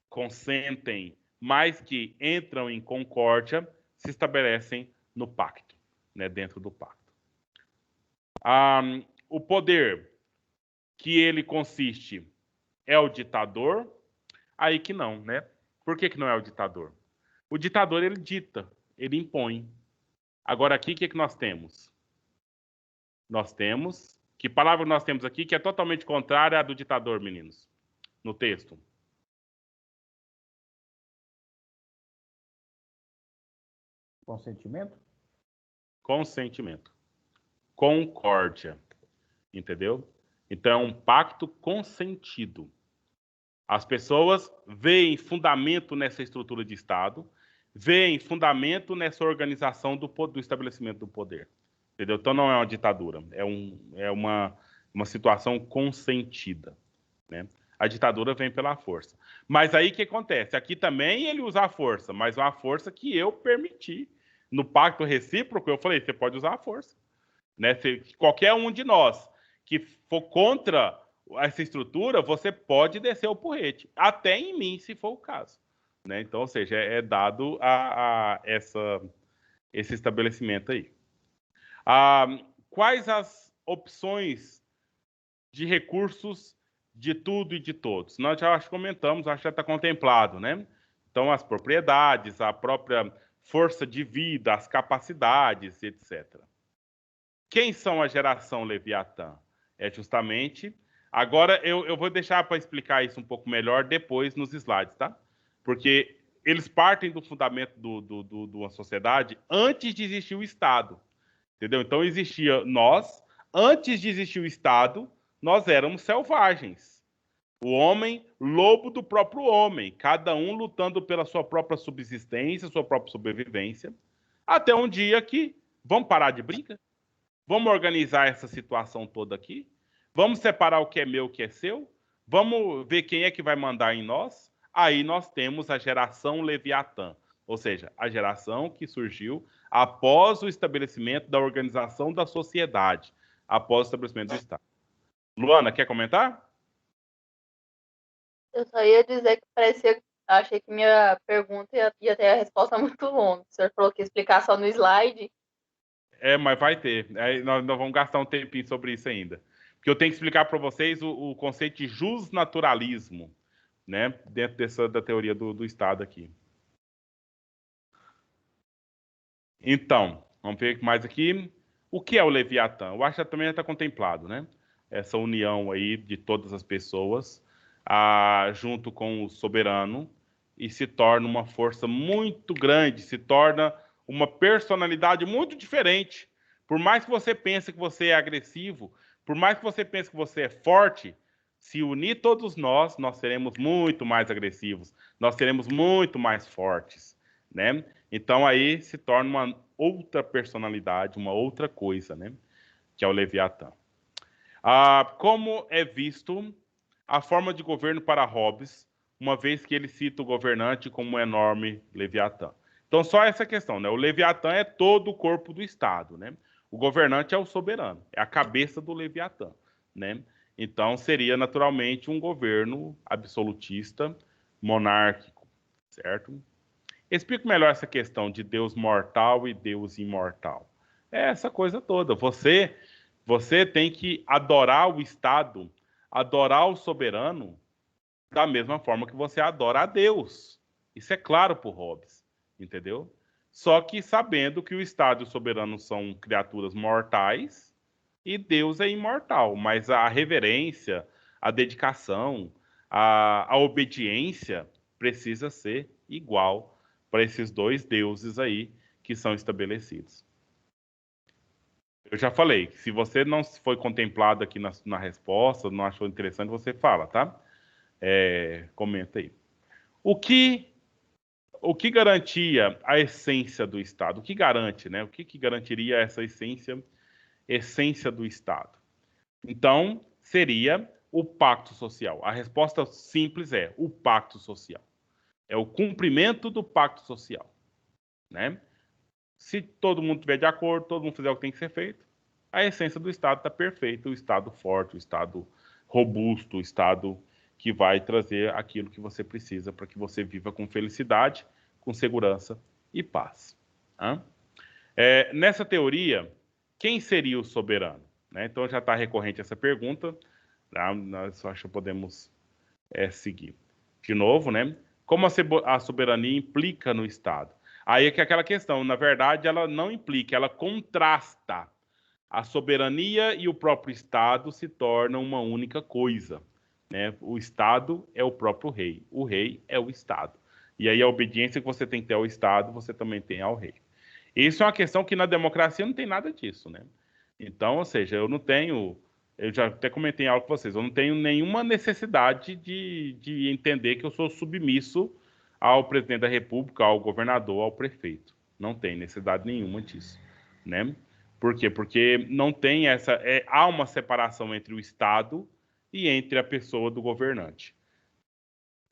consentem, mais que entram em concórdia, se estabelecem no pacto, né, dentro do pacto. O poder que ele consiste é o ditador? Aí que não, né? Por que não é o ditador? O ditador, ele dita, ele impõe. Agora aqui, o que nós temos? Nós temos... Que palavra nós temos aqui que é totalmente contrária à do ditador, meninos? No texto. Consentimento? Consentimento. Concórdia. Entendeu? Então é um pacto consentido. As pessoas veem fundamento nessa estrutura de Estado, veem fundamento nessa organização do estabelecimento do poder. Entendeu? Então não é uma ditadura, é uma situação consentida, né? A ditadura vem pela força. Mas aí o que acontece? Aqui também ele usa a força, mas uma força que eu permiti. No pacto recíproco, eu falei, você pode usar a força. Né? Qualquer um de nós que for contra essa estrutura, você pode descer o porrete. Até em mim, se for o caso. Né? Então, ou seja, é dado esse estabelecimento aí. Quais as opções de recursos de tudo e de todos? Nós já comentamos, acho que já está contemplado, né? Então, as propriedades, a própria força de vida, as capacidades, etc. Quem são a geração Leviatã? É justamente... Agora, eu vou deixar para explicar isso um pouco melhor depois nos slides, tá? Porque eles partem do fundamento de uma sociedade antes de existir o Estado. Entendeu? Então, existia nós, antes de existir o Estado, nós éramos selvagens. O homem, lobo do próprio homem, cada um lutando pela sua própria subsistência, sua própria sobrevivência, até um dia que vamos parar de brincar, vamos organizar essa situação toda aqui, vamos separar o que é meu, o que é seu, vamos ver quem é que vai mandar em nós. Aí nós temos a geração Leviatã, ou seja, a geração que surgiu após o estabelecimento da organização da sociedade, após o estabelecimento do Estado. Luana, quer comentar? Eu só ia dizer que parecia, achei que minha pergunta ia ter a resposta muito longa. O senhor falou que ia explicar só no slide. Mas vai ter. Nós vamos gastar um tempinho sobre isso ainda. Porque eu tenho que explicar para vocês o conceito de justnaturalismo, né, dentro da teoria do Estado aqui. Então, vamos ver mais aqui. O que é o Leviatã? Eu acho que também já está contemplado, né? Essa união aí de todas as pessoas, junto com o soberano, e se torna uma força muito grande, se torna uma personalidade muito diferente. Por mais que você pense que você é agressivo, por mais que você pense que você é forte, se unir todos nós seremos muito mais agressivos, nós seremos muito mais fortes, né? Então aí se torna uma outra personalidade, uma outra coisa, né? Que é o Leviatã. Como é visto a forma de governo para Hobbes, uma vez que ele cita o governante como um enorme Leviatã. Então, só essa questão, né? O Leviatã é todo o corpo do Estado, né? O governante é o soberano, é a cabeça do Leviatã, né? Então, seria naturalmente um governo absolutista, monárquico, certo? Explico melhor essa questão de Deus mortal e Deus imortal. É essa coisa toda. Você tem que adorar o Estado, adorar o soberano, da mesma forma que você adora a Deus. Isso é claro por Hobbes, entendeu? Só que sabendo que o Estado e o soberano são criaturas mortais e Deus é imortal, mas a reverência, a dedicação, a obediência precisa ser igual para esses dois deuses aí que são estabelecidos. Eu já falei, se você não foi contemplado aqui na resposta, não achou interessante, você fala, tá? Comenta aí. O que garantia a essência do Estado? O que garante, né? O que garantiria essa essência do Estado? Então, seria o pacto social. A resposta simples é o pacto social. É o cumprimento do pacto social, né? Se todo mundo estiver de acordo, todo mundo fizer o que tem que ser feito, a essência do Estado está perfeita, o Estado forte, o Estado robusto, o Estado que vai trazer aquilo que você precisa para que você viva com felicidade, com segurança e paz. Nessa teoria, quem seria o soberano? Né? Então já está recorrente essa pergunta, tá? Nós acho que podemos seguir. De novo, né? Como a soberania implica no Estado? Aí é que aquela questão, na verdade, ela não implica, ela contrasta. A soberania e o próprio Estado se tornam uma única coisa, né? O Estado é o próprio rei, o rei é o Estado. E aí a obediência que você tem que ter ao Estado, você também tem ao rei. Isso é uma questão que na democracia não tem nada disso, né? Então, ou seja, eu não tenho eu já até comentei algo com vocês, eu não tenho nenhuma necessidade de entender que eu sou submisso ao presidente da República, ao governador, ao prefeito. Não tem necessidade nenhuma disso, né? Por quê? Porque não tem há uma separação entre o Estado e entre a pessoa do governante.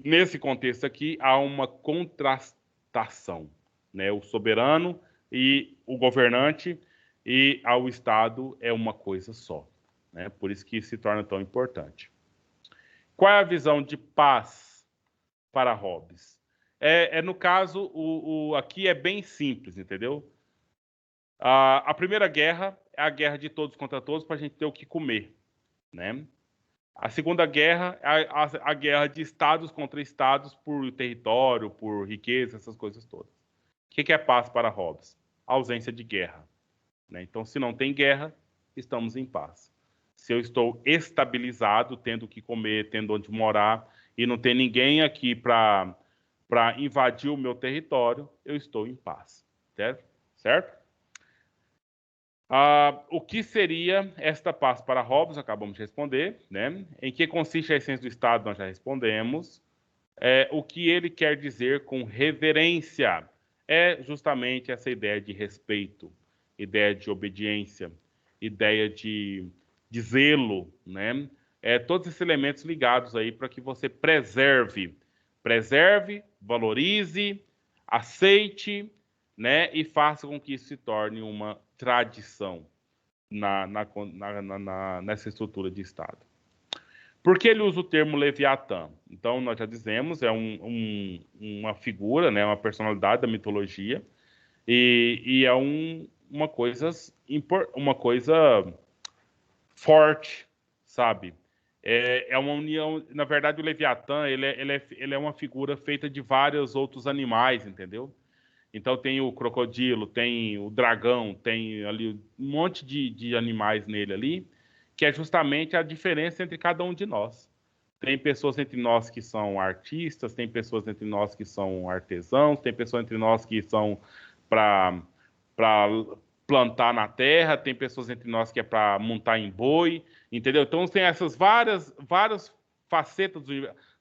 Nesse contexto aqui, há uma contrastação, né? O soberano e o governante e ao Estado é uma coisa só, né? Por isso que se torna tão importante. Qual é a visão de paz para Hobbes? No caso, aqui é bem simples, entendeu? A primeira guerra é a guerra de todos contra todos para a gente ter o que comer, né? A segunda guerra é a guerra de estados contra estados por território, por riqueza, essas coisas todas. O que é paz para Hobbes? A ausência de guerra, né? Então, se não tem guerra, estamos em paz. Se eu estou estabilizado, tendo o que comer, tendo onde morar, e não tem ninguém aqui para invadir o meu território, eu estou em paz, certo? O que seria esta paz para Hobbes? Acabamos de responder, né? Em que consiste a essência do Estado? Nós já respondemos. O que ele quer dizer com reverência é justamente essa ideia de respeito, ideia de obediência, ideia de zelo, né? Todos esses elementos ligados aí para que você preserve, valorize, aceite, né? E faça com que isso se torne uma tradição nessa estrutura de Estado. Por que ele usa o termo Leviatã? Então, nós já dizemos, é uma figura, né, uma personalidade da mitologia, e é uma coisa forte, sabe? É uma união. Na verdade, o Leviatã ele é uma figura feita de vários outros animais, entendeu? Então tem o crocodilo, tem o dragão, tem ali um monte de animais nele ali, que é justamente a diferença entre cada um de nós. Tem pessoas entre nós que são artistas, tem pessoas entre nós que são artesãos, tem pessoas entre nós que são para plantar na terra, tem pessoas entre nós que é para montar em boi, entendeu? Então tem essas várias facetas,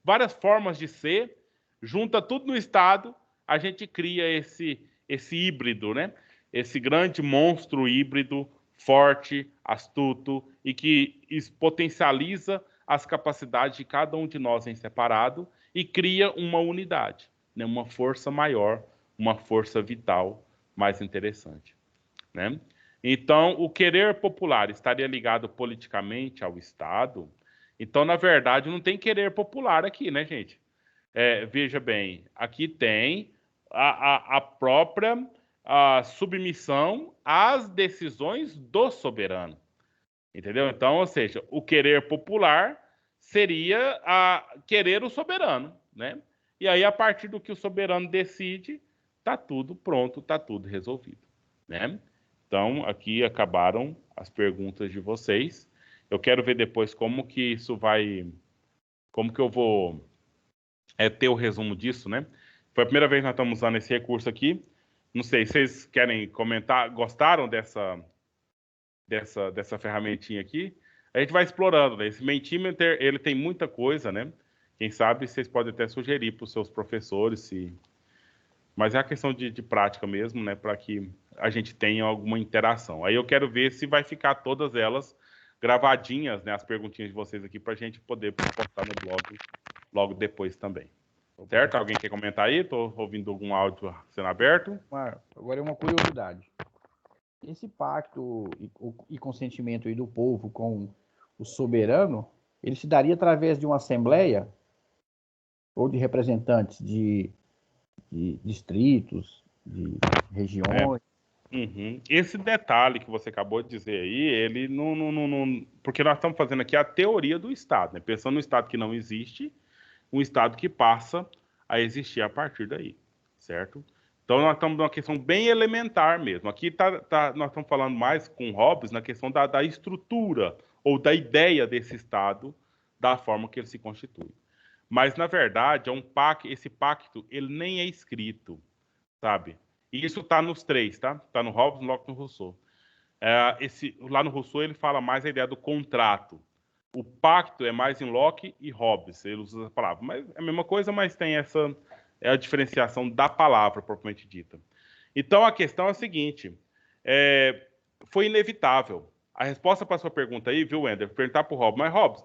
várias formas de ser, junta tudo no Estado, a gente cria esse híbrido, né? Esse grande monstro híbrido, forte, astuto e que potencializa as capacidades de cada um de nós em separado e cria uma unidade, né? Uma força maior, uma força vital mais interessante, né? Então, o querer popular estaria ligado politicamente ao Estado. Então, na verdade, não tem querer popular aqui, né, gente? Veja bem, aqui tem a própria submissão às decisões do soberano. Entendeu? Então, ou seja, o querer popular seria querer o soberano, né? E aí, a partir do que o soberano decide, tá tudo pronto, tá tudo resolvido, né? Então, aqui acabaram as perguntas de vocês. Eu quero ver depois como que eu vou ter o resumo disso, né? Foi a primeira vez que nós estamos usando esse recurso aqui. Não sei, vocês querem comentar? Gostaram dessa ferramentinha aqui? A gente vai explorando, né? Esse Mentimeter, ele tem muita coisa, né? Quem sabe vocês podem até sugerir para os seus professores, mas é a questão de prática mesmo, né? Para que a gente tenha alguma interação. Aí eu quero ver se vai ficar todas elas gravadinhas, né? As perguntinhas de vocês aqui, para a gente poder postar no blog logo depois também. Certo? Alguém quer comentar aí? Estou ouvindo algum áudio sendo aberto. Agora é uma curiosidade. Esse pacto e consentimento aí do povo com o soberano, ele se daria através de uma assembleia ou de representantes de distritos, de regiões. Uhum. Esse detalhe que você acabou de dizer aí, ele não. Porque nós estamos fazendo aqui a teoria do Estado, né? Pensando no Estado que não existe, um Estado que passa a existir a partir daí, certo? Então, nós estamos numa questão bem elementar mesmo. Aqui nós estamos falando mais com Hobbes na questão da estrutura ou da ideia desse Estado, da forma que ele se constitui. Mas, na verdade, esse pacto ele nem é escrito, sabe? E isso está nos três, tá? Está no Hobbes, no Locke e no Rousseau. Lá no Rousseau ele fala mais a ideia do contrato. O pacto é mais em Locke e Hobbes, ele usa a palavra. Mas é a mesma coisa, mas tem a diferenciação da palavra propriamente dita. Então a questão é a seguinte, foi inevitável. A resposta para a sua pergunta aí, viu, Wender? Perguntar para o Hobbes, mas Hobbes,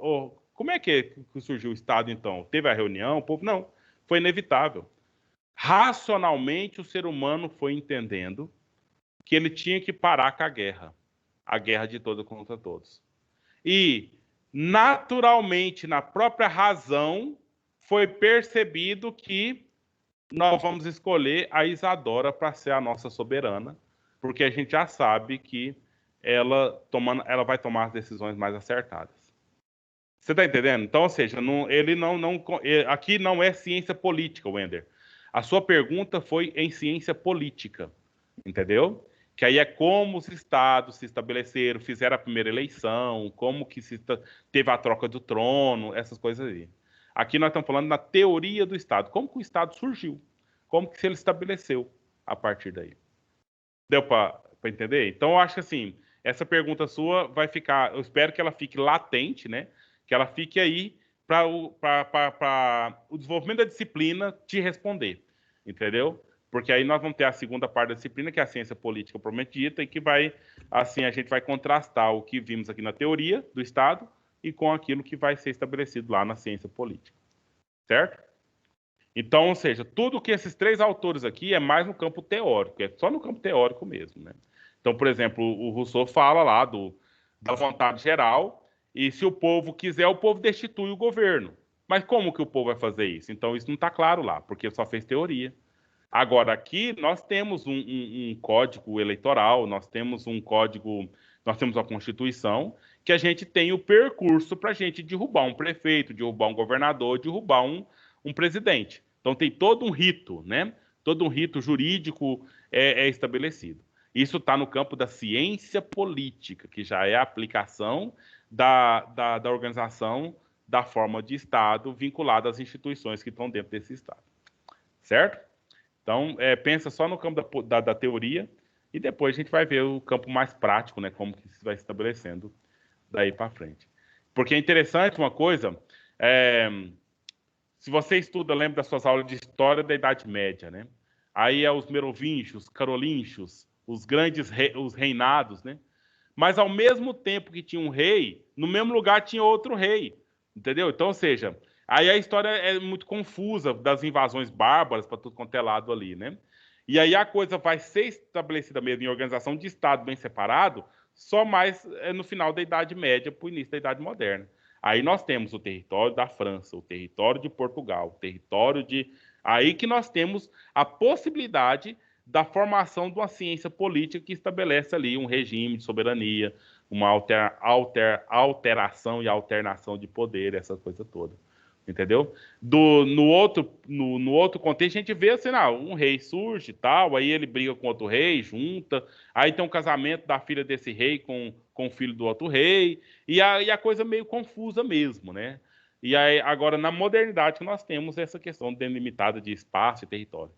como é que surgiu o Estado então? Teve a reunião, o povo? Não, foi inevitável. Racionalmente o ser humano foi entendendo que ele tinha que parar com a guerra de todos contra todos. E, naturalmente, na própria razão, foi percebido que nós vamos escolher a Isadora para ser a nossa soberana, porque a gente já sabe que ela vai tomar as decisões mais acertadas. Você está entendendo? Então, ou seja, aqui não é ciência política, Wender. A sua pergunta foi em ciência política, entendeu? Que aí é como os estados se estabeleceram, fizeram a primeira eleição, como que teve a troca do trono, essas coisas aí. Aqui nós estamos falando na teoria do Estado. Como que o Estado surgiu? Como que ele estabeleceu a partir daí? Deu para entender? Então, eu acho que assim, essa pergunta sua vai ficar... Eu espero que ela fique latente, né? Que ela fique aí para o desenvolvimento da disciplina te responder. Entendeu? Porque aí nós vamos ter a segunda parte da disciplina, que é a ciência política prometida, e que vai, assim, a gente vai contrastar o que vimos aqui na teoria do Estado e com aquilo que vai ser estabelecido lá na ciência política. Certo? Então, ou seja, tudo que esses três autores aqui é mais no campo teórico, é só no campo teórico mesmo, né? Então, por exemplo, o Rousseau fala lá da vontade geral, e se o povo quiser, o povo destitui o governo. Mas como que o povo vai fazer isso? Então, isso não está claro lá, porque só fez teoria. Agora, aqui nós temos um código eleitoral, nós temos a Constituição, que a gente tem o percurso para a gente derrubar um prefeito, derrubar um governador, derrubar um presidente. Então tem todo um rito, né? Todo um rito jurídico estabelecido. Isso está no campo da ciência política, que já é a aplicação da organização da forma de Estado vinculada às instituições que estão dentro desse Estado. Certo? Então, pensa só no campo da teoria e depois a gente vai ver o campo mais prático, né? Como que se vai estabelecendo daí para frente. Porque é interessante uma coisa, se você estuda, lembra das suas aulas de história da Idade Média, né? Aí os merovingios, carolíngios, os grandes os reinados, né? Mas ao mesmo tempo que tinha um rei, no mesmo lugar tinha outro rei, entendeu? Então, ou seja, aí a história é muito confusa das invasões bárbaras para tudo quanto é lado ali, né? E aí a coisa vai ser estabelecida mesmo em organização de Estado bem separado, só mais no final da Idade Média para o início da Idade Moderna. Aí nós temos o território da França, o território de Portugal, o território de... Aí que nós temos a possibilidade da formação de uma ciência política que estabelece ali um regime de soberania, uma alteração e alternação de poder, essa coisa toda. Entendeu? No outro contexto, a gente vê assim, um rei surge e tal, aí ele briga com outro rei, junta, aí tem um casamento da filha desse rei com o filho do outro rei, e a coisa meio confusa mesmo, né? E aí, agora, na modernidade, nós temos essa questão delimitada de espaço e território.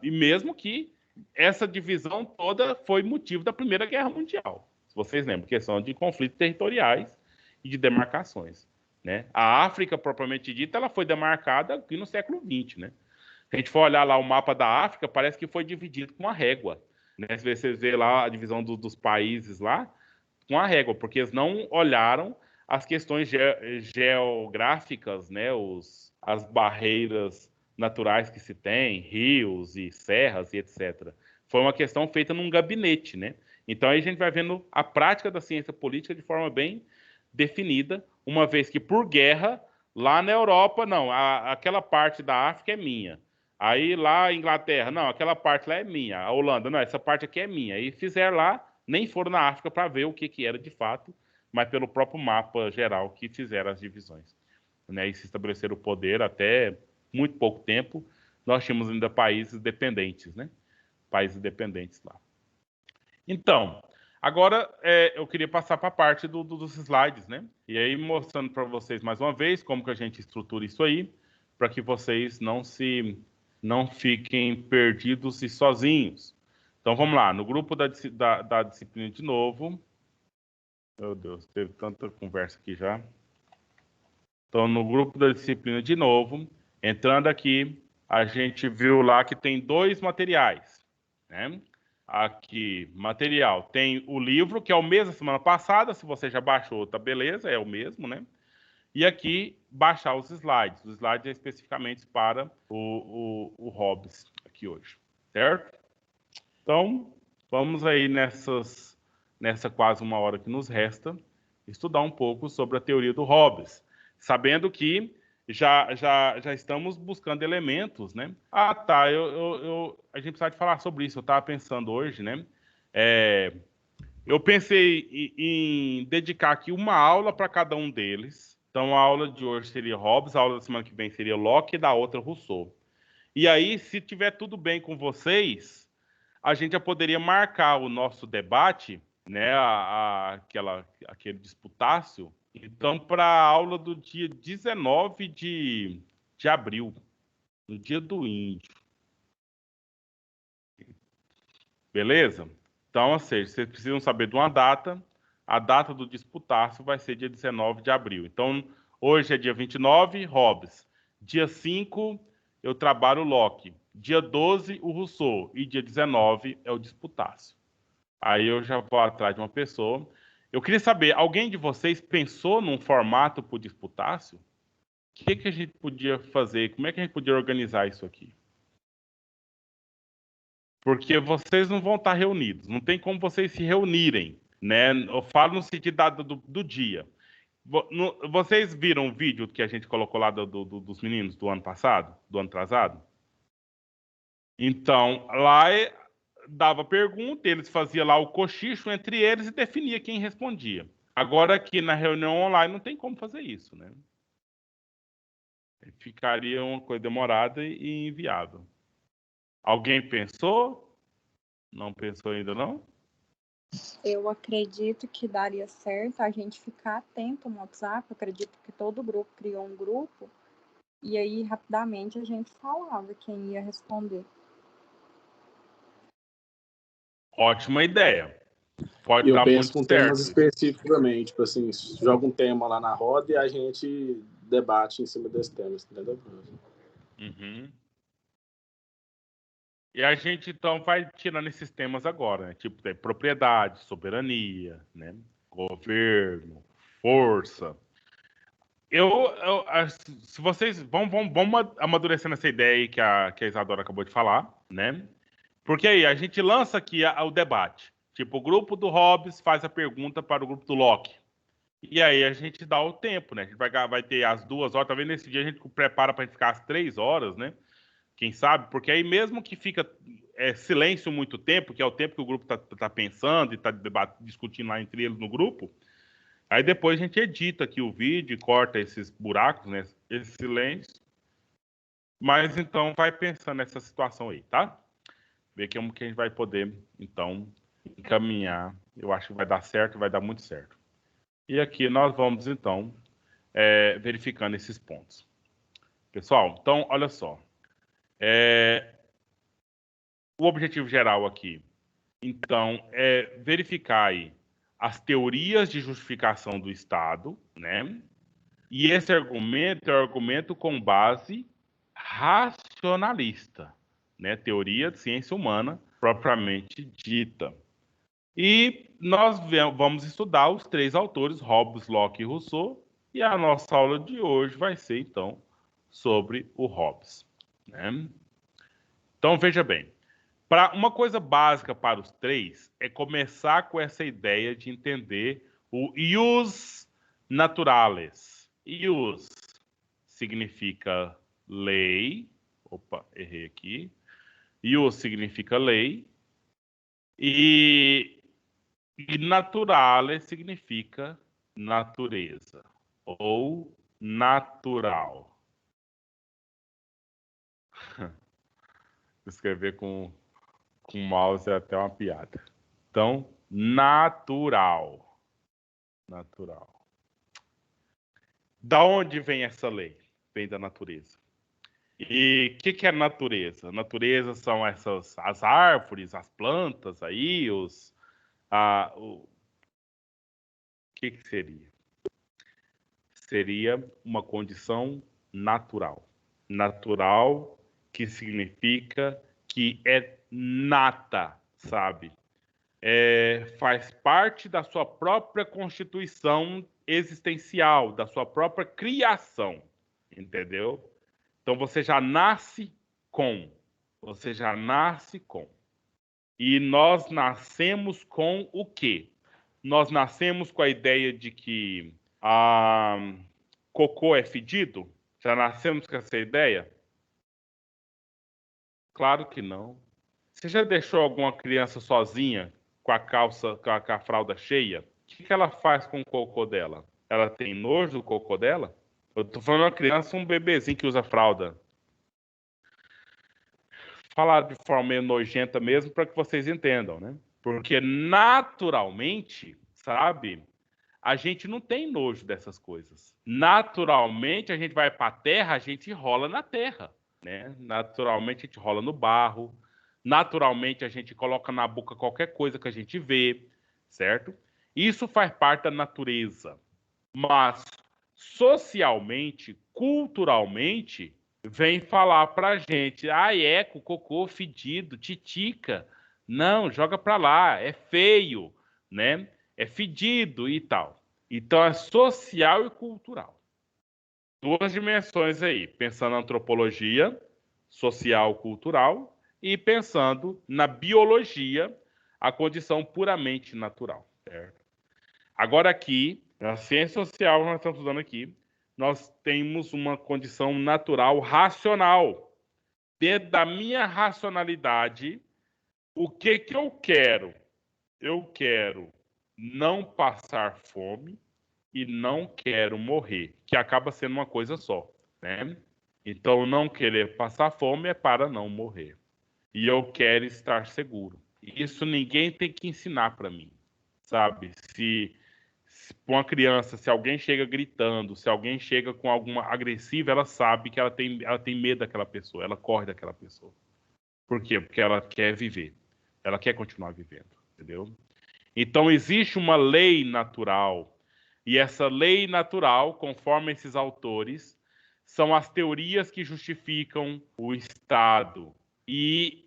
E mesmo que essa divisão toda foi motivo da Primeira Guerra Mundial. Se vocês lembram, questão de conflitos territoriais e de demarcações. Né? A África, propriamente dita, ela foi demarcada aqui no século XX. Né? Se a gente for olhar lá o mapa da África, parece que foi dividido com a régua. Né? Se você vê lá a divisão dos países lá, com a régua, porque eles não olharam as questões geográficas, né? As barreiras naturais que se tem, rios e serras e etc. Foi uma questão feita num gabinete. Né? Então aí a gente vai vendo a prática da ciência política de forma bem definida, uma vez que por guerra, lá na Europa, não, aquela parte da África é minha. Aí lá a Inglaterra, não, aquela parte lá é minha. A Holanda, não, essa parte aqui é minha. E fizeram lá, nem foram na África para ver o que era de fato, mas pelo próprio mapa geral que fizeram as divisões. Né? E se estabeleceram o poder até muito pouco tempo. Nós tínhamos ainda países dependentes, né? Países dependentes lá. Então, agora eu queria passar para a parte dos slides, né? E aí mostrando para vocês mais uma vez como que a gente estrutura isso aí, para que vocês não fiquem perdidos e sozinhos. Então, vamos lá. No grupo da disciplina de novo. Meu Deus, teve tanta conversa aqui já. Então, no grupo da disciplina de novo, entrando aqui, a gente viu lá que tem 2 materiais, né? Aqui, material, tem o livro, que é o mesmo da semana passada. Se você já baixou, tá beleza, é o mesmo, né? E aqui, baixar os slides. Os slides é especificamente para o Hobbes aqui hoje, certo? Então, vamos aí nessa quase 1 hora que nos resta, estudar um pouco sobre a teoria do Hobbes, sabendo que já estamos buscando elementos, né? Ah, tá, a gente precisa de falar sobre isso. Eu estava pensando hoje, né? Eu pensei em dedicar aqui uma aula para cada um deles. Então, a aula de hoje seria Hobbes, a aula da semana que vem seria Locke e da outra Rousseau. E aí, se tiver tudo bem com vocês, a gente já poderia marcar o nosso debate, né, aquele disputácio, então, para a aula do dia 19 de abril, no dia do índio. Beleza? Então, ou seja, vocês precisam saber de uma data. A data do disputácio vai ser dia 19 de abril. Então, hoje é dia 29, Hobbes. Dia 5, eu trabalho Locke. Dia 12, o Rousseau. E dia 19 é o disputácio. Aí eu já vou atrás de uma pessoa. Eu queria saber, alguém de vocês pensou num formato para o disputácio? O que a gente podia fazer? Como é que a gente podia organizar isso aqui? Porque vocês não vão estar reunidos. Não tem como vocês se reunirem, né? Eu falo no sentido do dia. Vocês viram o vídeo que a gente colocou lá dos meninos do ano passado? Do ano atrasado? Então, lá dava pergunta, eles faziam lá o cochicho entre eles e definia quem respondia. Agora aqui na reunião online não tem como fazer isso, né? Ficaria uma coisa demorada e inviável. Alguém pensou? Não pensou ainda não? Eu acredito que daria certo a gente ficar atento no WhatsApp. Eu acredito que todo grupo criou um grupo e aí rapidamente a gente falava quem ia responder. Ótima ideia. Pode E eu dar penso muito com certo temas isso. específicos também, tipo assim, joga um tema lá na roda e a gente debate em cima desse tema, entendeu? Uhum. E a gente, então, vai tirando esses temas agora, né? Tipo, tem propriedade, soberania, né? Governo, força. Se vocês vamos amadurecendo essa ideia aí que a Isadora acabou de falar, né? Porque aí a gente lança aqui o debate. Tipo, o grupo do Hobbes faz a pergunta para o grupo do Locke. E aí a gente dá o tempo, né? A gente vai ter as 2 horas, talvez nesse dia a gente prepara para ficar as 3 horas, né? Quem sabe? Porque aí mesmo que fica silêncio muito tempo, que é o tempo que o grupo tá pensando e está discutindo lá entre eles no grupo, aí depois a gente edita aqui o vídeo e corta esses buracos, né? Esse silêncio. Mas então vai pensando nessa situação aí, tá? Ver como que a gente vai poder, então, encaminhar. Eu acho que vai dar certo, vai dar muito certo. E aqui nós vamos, então, verificando esses pontos. Pessoal, então, olha só. O objetivo geral aqui, então, é verificar aí as teorias de justificação do Estado, né? E esse argumento é um argumento com base racionalista, né? Teoria de ciência humana propriamente dita. E nós vamos estudar os 3 autores, Hobbes, Locke e Rousseau, e a nossa aula de hoje vai ser, então, sobre o Hobbes, né? Então, veja bem, uma coisa básica para os 3 é começar com essa ideia de entender o ius naturalis. Ius significa lei. Opa, errei aqui. Ius significa lei. E naturale significa natureza ou natural. Escrever com mouse é até uma piada. Então, natural. Natural. Da onde vem essa lei? Vem da natureza. E o que é natureza? Natureza são as árvores, as plantas aí, o que seria? Seria uma condição natural. Natural, que significa que é nata, sabe? Faz parte da sua própria constituição existencial, da sua própria criação, entendeu? Então você já nasce com. Você já nasce com. E nós nascemos com o quê? Nós nascemos com a ideia de que cocô é fedido? Já nascemos com essa ideia? Claro que não. Você já deixou alguma criança sozinha com a calça, com a fralda cheia? O que ela faz com o cocô dela? Ela tem nojo do cocô dela? Eu tô falando uma criança, um bebezinho que usa fralda. Falar de forma meio nojenta mesmo para que vocês entendam, né? Porque naturalmente, sabe, a gente não tem nojo dessas coisas. Naturalmente, a gente vai para a terra, a gente rola na terra, né? Naturalmente, a gente rola no barro. Naturalmente, a gente coloca na boca qualquer coisa que a gente vê, certo? Isso faz parte da natureza. Mas, socialmente, culturalmente, vem falar pra gente, eco, cocô, fedido, titica. Não, joga pra lá, é feio, né? É fedido e tal. Então é social e cultural. Duas dimensões aí, pensando na antropologia, social, cultural, e pensando na biologia, a condição puramente natural, certo? Agora aqui, na ciência social, nós estamos usando aqui, nós temos uma condição natural racional. Dentro da minha racionalidade, o que eu quero? Eu quero não passar fome e não quero morrer, que acaba sendo uma coisa só, né? Então, não querer passar fome é para não morrer. E eu quero estar seguro. Isso ninguém tem que ensinar para mim, sabe? Se uma criança, se alguém chega gritando, se alguém chega com alguma agressiva, ela sabe que ela tem medo daquela pessoa, ela corre daquela pessoa. Por quê? Porque ela quer viver. Ela quer continuar vivendo, entendeu? Então existe uma lei natural. E essa lei natural, conforme esses autores, são as teorias que justificam o Estado. E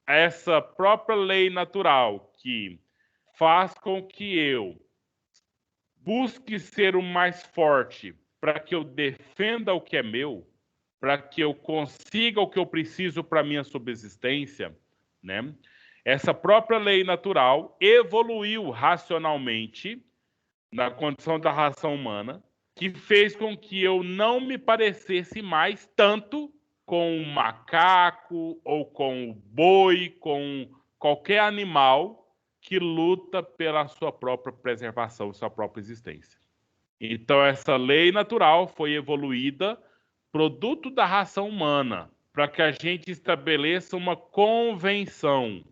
essa própria lei natural que faz com que eu busque ser o mais forte para que eu defenda o que é meu, para que eu consiga o que eu preciso para minha subsistência, né? Essa própria lei natural evoluiu racionalmente na condição da raça humana, que fez com que eu não me parecesse mais tanto com um macaco ou com o boi, com qualquer animal que luta pela sua própria preservação, sua própria existência. Então, essa lei natural foi evoluída, produto da raça humana, para que a gente estabeleça uma convenção,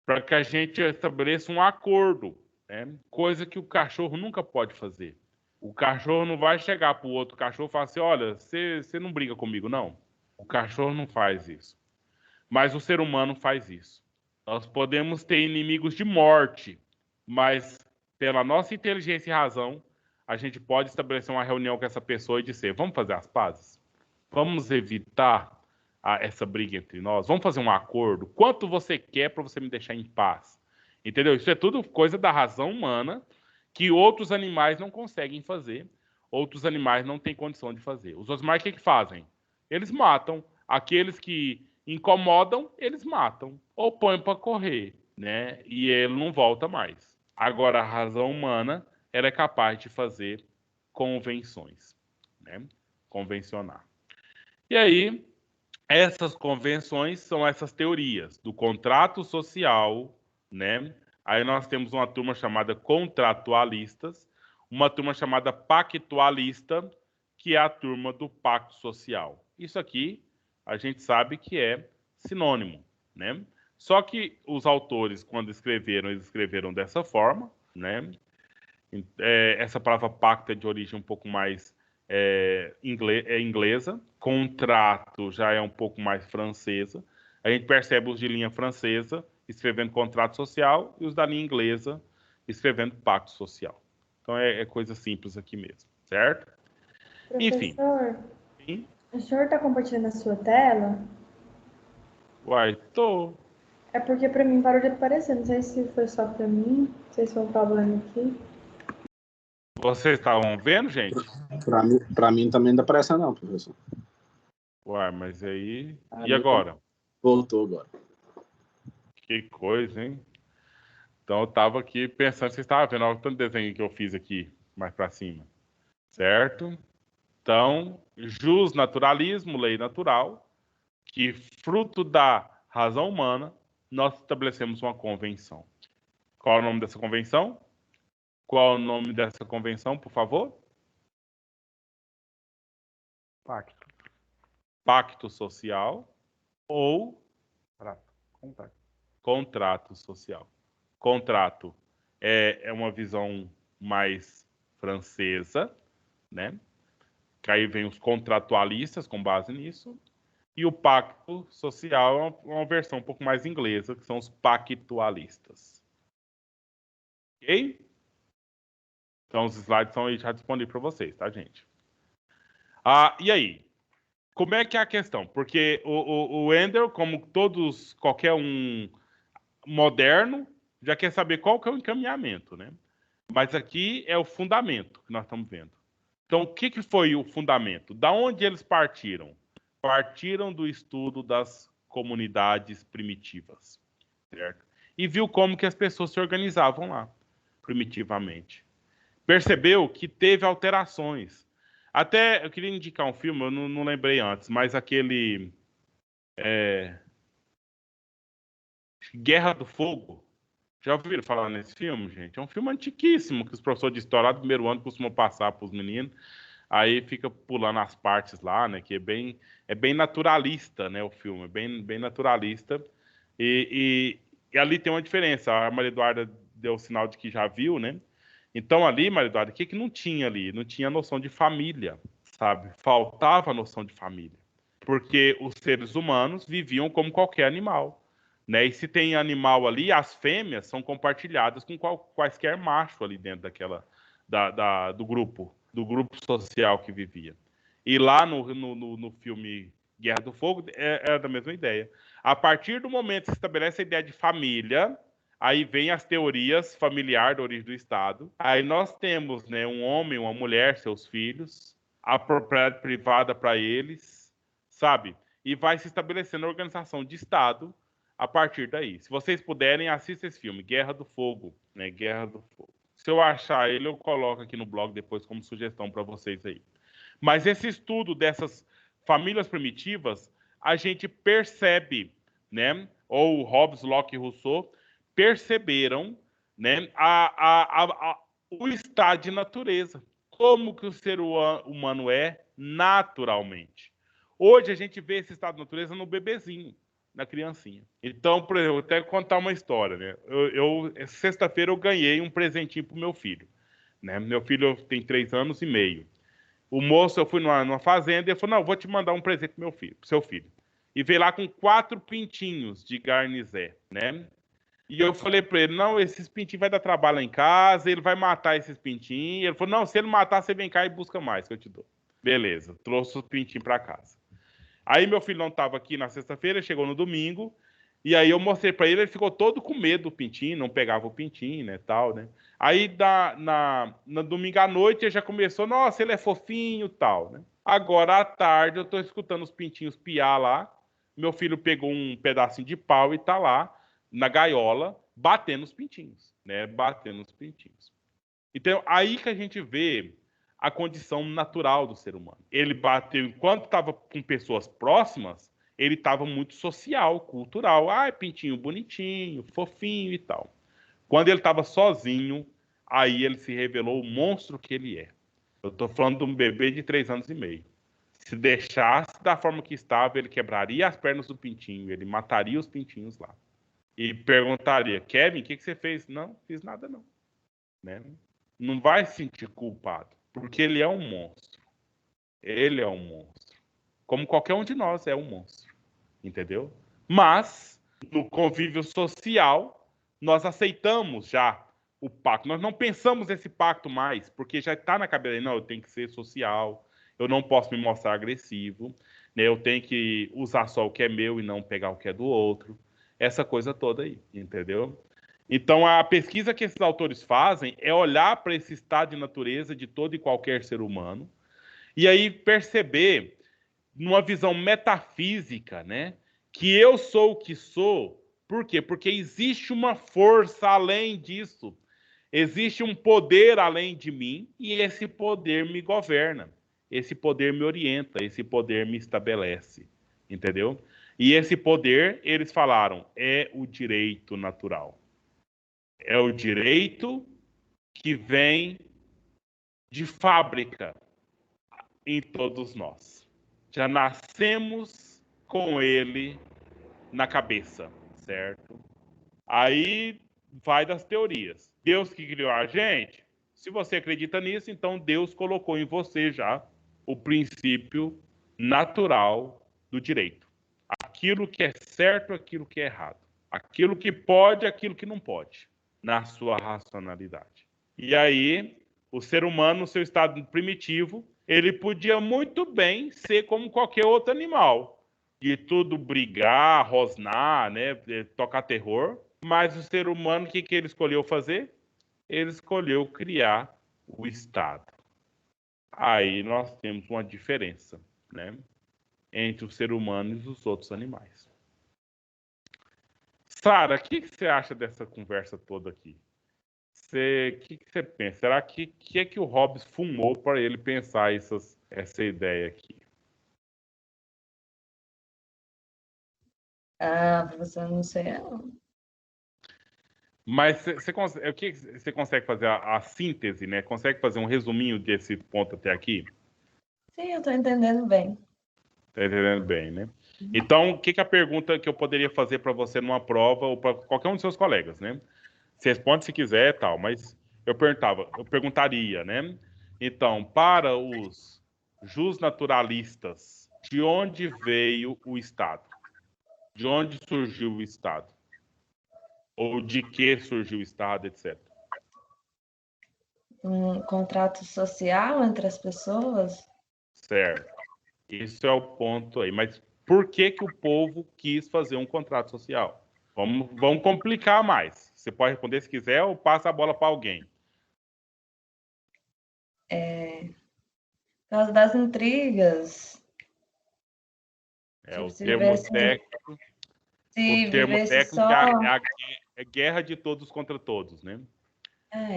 para que a gente estabeleça um acordo, né? Coisa que o cachorro nunca pode fazer. O cachorro não vai chegar para o outro cachorro e falar assim, olha, você não briga comigo, não. O cachorro não faz isso. Mas o ser humano faz isso. Nós podemos ter inimigos de morte, mas pela nossa inteligência e razão, a gente pode estabelecer uma reunião com essa pessoa e dizer, vamos fazer as pazes? Vamos evitar essa briga entre nós? Vamos fazer um acordo? Quanto você quer para você me deixar em paz? Entendeu? Isso é tudo coisa da razão humana que outros animais não conseguem fazer, outros animais não têm condição de fazer. Os animais o que fazem? Eles matam. Aqueles que incomodam, eles matam. Ou põem para correr, né? E ele não volta mais. Agora, a razão humana, ela é capaz de fazer convenções, né? Convencionar. E aí, essas convenções são essas teorias do contrato social, né? Aí nós temos uma turma chamada contratualistas, uma turma chamada pactualista, que é a turma do pacto social. Isso aqui a gente sabe que é sinônimo, né? Só que os autores, quando escreveram, eles escreveram dessa forma, né? Essa palavra pacto é de origem um pouco mais inglesa, contrato já é um pouco mais francesa. A gente percebe os de linha francesa escrevendo contrato social e os da linha inglesa escrevendo pacto social. Então é coisa simples aqui mesmo, certo? Enfim. Professor, Sim. o senhor está compartilhando a sua tela? Uai, tô. É porque para mim parou de aparecer. Não sei se foi só para mim, não sei se foi um problema aqui. Vocês estavam vendo, gente? Pra mim também não dá pressa não, professor. Uai, mas aí... Ah, E agora? Voltou agora. Que coisa, hein? Então eu tava aqui pensando, vocês estavam vendo, olha o tanto de desenho que eu fiz aqui, mais para cima. Certo? Então, justnaturalismo, lei natural, que fruto da razão humana, nós estabelecemos uma convenção. Qual é o nome dessa convenção? Qual é o nome dessa convenção, por favor? Pacto. Pacto social ou Contrato. contrato social. Contrato é uma visão mais francesa, né? Que aí vem os contratualistas com base nisso. E o pacto social é uma versão um pouco mais inglesa, que são os pactualistas. Ok? Então os slides estão aí já disponíveis para vocês, tá, gente? E aí? Como é que é a questão? Porque o Ender, como qualquer um moderno, já quer saber qual que é o encaminhamento, né? Mas aqui é o fundamento que nós estamos vendo. Então, o que foi o fundamento? Da onde eles partiram? Partiram do estudo das comunidades primitivas, certo? E viu como que as pessoas se organizavam lá, primitivamente. Percebeu que teve alterações. Até, eu queria indicar um filme, eu não lembrei antes, mas aquele... Guerra do Fogo. Já ouviram falar nesse filme, gente? É um filme antiquíssimo, que os professores de história lá do primeiro ano costumam passar para os meninos. Aí fica pulando as partes lá, né? Que é bem naturalista, né? O filme, é bem naturalista. E ali tem uma diferença. A Maria Eduarda deu o sinal de que já viu, né? Então ali, Maria Eduarda, o que não tinha ali? Não tinha noção de família, sabe? Faltava a noção de família. Porque os seres humanos viviam como qualquer animal, né? E se tem animal ali, as fêmeas são compartilhadas com quaisquer macho ali dentro do grupo social que vivia. E lá no filme Guerra do Fogo era da mesma ideia. A partir do momento que se estabelece a ideia de família, aí vem as teorias familiar da origem do Estado. Aí nós temos, né, um homem, uma mulher, seus filhos, a propriedade privada para eles, sabe? E vai se estabelecendo a organização de Estado a partir daí. Se vocês puderem, assistam esse filme, Guerra do Fogo, né? Guerra do Fogo. Se eu achar ele, eu coloco aqui no blog depois como sugestão para vocês aí. Mas esse estudo dessas famílias primitivas, a gente percebe, né? Ou Hobbes, Locke e Rousseau perceberam, né? O estado de natureza. Como que o ser humano é naturalmente. Hoje a gente vê esse estado de natureza no bebezinho, na criancinha. Então, por exemplo, eu vou até contar uma história, né? Sexta-feira eu ganhei um presentinho pro meu filho, né? Meu filho tem 3 anos e meio. O moço, eu fui numa fazenda e ele falou, não, vou te mandar um presente pro seu filho. E veio lá com 4 pintinhos de garnizé, né? E eu falei para ele, não, esses pintinhos vai dar trabalho lá em casa, ele vai matar esses pintinhos. Ele falou, não, se ele matar, você vem cá e busca mais, que eu te dou. Beleza, trouxe os pintinhos para casa. Aí meu filho não estava aqui na sexta-feira, chegou no domingo, e aí eu mostrei para ele, ele ficou todo com medo do pintinho, não pegava o pintinho, né, tal, né. Aí no domingo à noite ele já começou, nossa, ele é fofinho, tal, né. Agora à tarde eu estou escutando os pintinhos piar lá, meu filho pegou um pedacinho de pau e tá lá, na gaiola, batendo os pintinhos, né, batendo os pintinhos. Então, aí que a gente vê a condição natural do ser humano. Ele bateu, enquanto estava com pessoas próximas, ele estava muito social, cultural. Ah, pintinho bonitinho, fofinho e tal. Quando ele estava sozinho, aí ele se revelou o monstro que ele é. Eu estou falando de um bebê de 3 anos e meio. Se deixasse da forma que estava, ele quebraria as pernas do pintinho, ele mataria os pintinhos lá. E perguntaria, Kevin, o que você fez? Não, fiz nada não. Né? Não vai se sentir culpado, porque ele é um monstro. Ele é um monstro. Como qualquer um de nós é um monstro. Entendeu? Mas, no convívio social, nós aceitamos já o pacto. Nós não pensamos esse pacto mais, porque já está na cabeça. Não, eu tenho que ser social, eu não posso me mostrar agressivo, né? Eu tenho que usar só o que é meu e não pegar o que é do outro. Essa coisa toda aí, entendeu? Então, a pesquisa que esses autores fazem é olhar para esse estado de natureza de todo e qualquer ser humano e aí perceber, numa visão metafísica, né, que eu sou o que sou. Por quê? Porque existe uma força além disso. Existe um poder além de mim e esse poder me governa. Esse poder me orienta, esse poder me estabelece. Entendeu? E esse poder, eles falaram, é o direito natural. É o direito que vem de fábrica em todos nós. Já nascemos com ele na cabeça, certo? Aí vai das teorias. Deus que criou a gente, se você acredita nisso, então Deus colocou em você já o princípio natural do direito. Aquilo que é certo, aquilo que é errado. Aquilo que pode, aquilo que não pode, na sua racionalidade. E aí, o ser humano, no seu estado primitivo, ele podia muito bem ser como qualquer outro animal, de tudo brigar, rosnar, né, tocar terror. Mas o ser humano, o que ele escolheu fazer? Ele escolheu criar o Estado. Aí nós temos uma diferença, né, entre o ser humano e os outros animais. Sara, o que você acha dessa conversa toda aqui? O que você pensa? Será que é que o Hobbes fumou para ele pensar essa ideia aqui? Professor, não sei. Não. Mas o que você consegue fazer a síntese, né? Consegue fazer um resuminho desse ponto até aqui? Sim, eu estou entendendo bem. Tá entendendo bem, né? Então, o que é a pergunta que eu poderia fazer para você numa prova ou para qualquer um dos seus colegas, né? Você responde se quiser, tal, mas eu perguntaria, né? Então, para os justnaturalistas, de onde veio o Estado? De onde surgiu o Estado? Ou de que surgiu o Estado, etc. Um contrato social entre as pessoas? Certo. Esse é o ponto aí. Mas por que o povo quis fazer um contrato social? Vamos complicar mais. Você pode responder se quiser ou passa a bola para alguém. Por causa das intrigas. O Se termo vivesse, técnico, se o termo vivesse técnico só. é guerra de todos contra todos, né?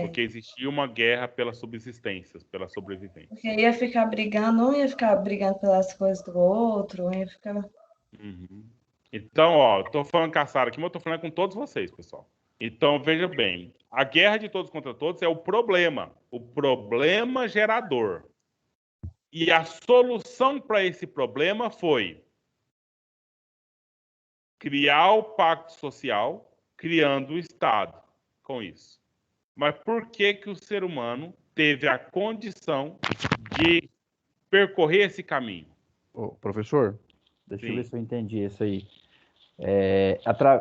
Porque existia uma guerra pela subsistência, pela sobrevivência. Porque ia ficar brigando, um ia ficar brigando pelas coisas do outro, um ia ficar. Uhum. Então, ó, tô falando com a Sara aqui, mas eu tô falando com todos vocês, pessoal. Então, veja bem, a guerra de todos contra todos é o problema gerador. E a solução para esse problema foi criar o pacto social, criando o Estado com isso. Mas por que o ser humano teve a condição de percorrer esse caminho? Ô, professor, deixa eu ver Sim. se eu entendi isso aí.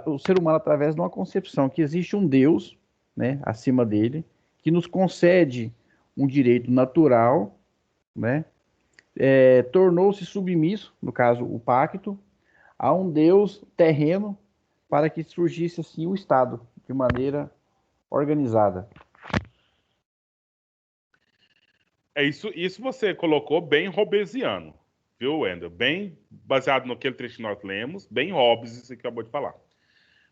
O ser humano, através de uma concepção que existe um Deus, né, acima dele, que nos concede um direito natural, né, tornou-se submisso, no caso o pacto, a um Deus terreno para que surgisse assim o Estado de maneira organizada. Isso você colocou bem hobbesiano, viu, Wendel? Bem baseado naquele trecho que nós lemos, bem Hobbes, isso que você acabou de falar.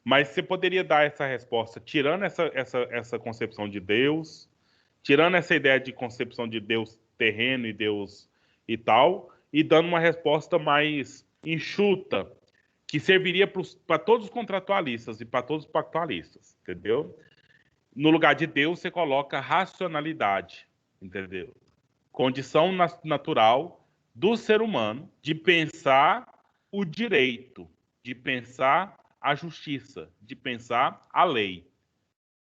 Mas você poderia dar essa resposta tirando essa concepção de Deus, tirando essa ideia de concepção de Deus terreno e Deus e tal, e dando uma resposta mais enxuta, que serviria para todos os contratualistas e para todos os pactualistas, entendeu? No lugar de Deus, você coloca racionalidade, entendeu? Condição natural do ser humano de pensar o direito, de pensar a justiça, de pensar a lei,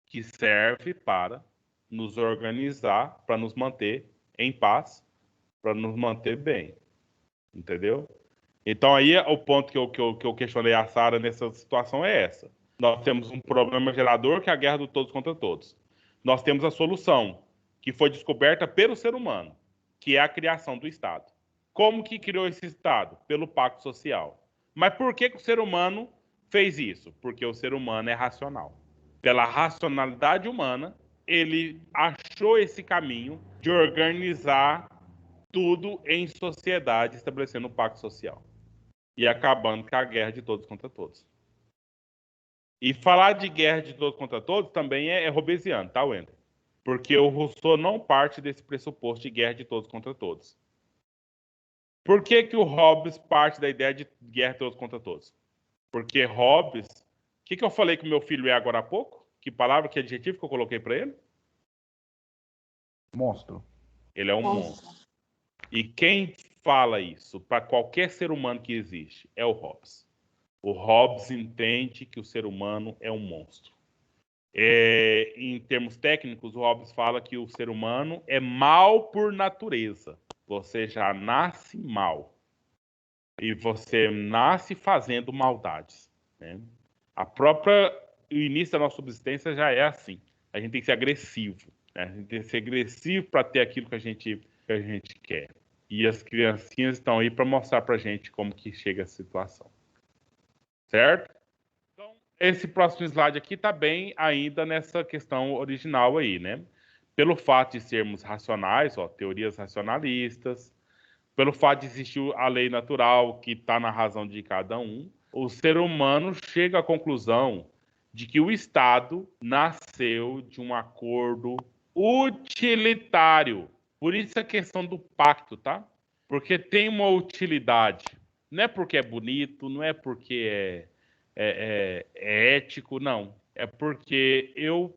que serve para nos organizar, para nos manter em paz para nos manter bem, entendeu? Então aí o ponto que eu questionei a Sara nessa situação é essa. Nós temos um problema gerador que é a guerra do todos contra todos. Nós temos a solução, que foi descoberta pelo ser humano, que é a criação do Estado. Como que criou esse Estado? Pelo pacto social. Mas por que o ser humano fez isso? Porque o ser humano é racional. Pela racionalidade humana, ele achou esse caminho de organizar tudo em sociedade, estabelecendo um pacto social. E acabando com a guerra de todos contra todos. E falar de guerra de todos contra todos também é hobbesiano, tá, Wender? Porque o Rousseau não parte desse pressuposto de guerra de todos contra todos. Por que que o Hobbes parte da ideia de guerra de todos contra todos? Porque Hobbes... O que eu falei que o meu filho é agora há pouco? Que palavra, que adjetivo que eu coloquei para ele? Monstro. Ele é um monstro. E quem fala isso para qualquer ser humano que existe é o Hobbes. O Hobbes entende que o ser humano é um monstro. Em termos técnicos, o Hobbes fala que o ser humano é mal por natureza. Você já nasce mal. E você nasce fazendo maldades, né? O início da nossa subsistência já é assim. A gente tem que ser agressivo, né? A gente tem que ser agressivo para ter aquilo que a gente quer. E as criancinhas estão aí para mostrar para a gente como que chega a situação. Certo? Então, esse próximo slide aqui está bem ainda nessa questão original aí, né? Pelo fato de sermos racionais, ó, teorias racionalistas, pelo fato de existir a lei natural que está na razão de cada um, o ser humano chega à conclusão de que o Estado nasceu de um acordo utilitário. Por isso a questão do pacto, tá? Porque tem uma utilidade. Não é porque é bonito, não é porque é ético, não. É porque eu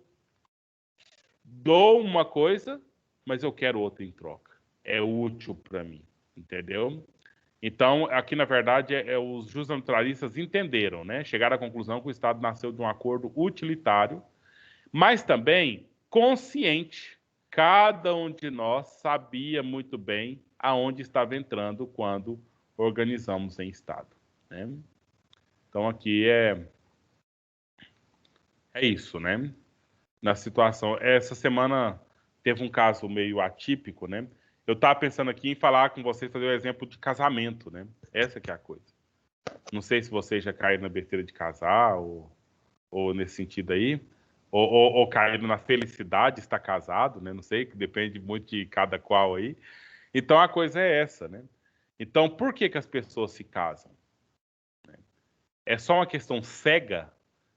dou uma coisa, mas eu quero outra em troca. É útil para mim, entendeu? Então, aqui, na verdade, os justnaturalistas entenderam, né? Chegaram à conclusão que o Estado nasceu de um acordo utilitário, mas também consciente. Cada um de nós sabia muito bem aonde estava entrando quando organizamos em Estado, né? Então, aqui é isso, né? Na situação. Essa semana teve um caso meio atípico, né? Eu estava pensando aqui em falar com vocês, fazer o exemplo de casamento, né? Essa que é a coisa. Não sei se vocês já caíram na besteira de casar, ou nesse sentido aí, ou caíram na felicidade de estar casado, né? Não sei, que depende muito de cada qual aí. Então, a coisa é essa, né? Então, por que as pessoas se casam? É só uma questão cega?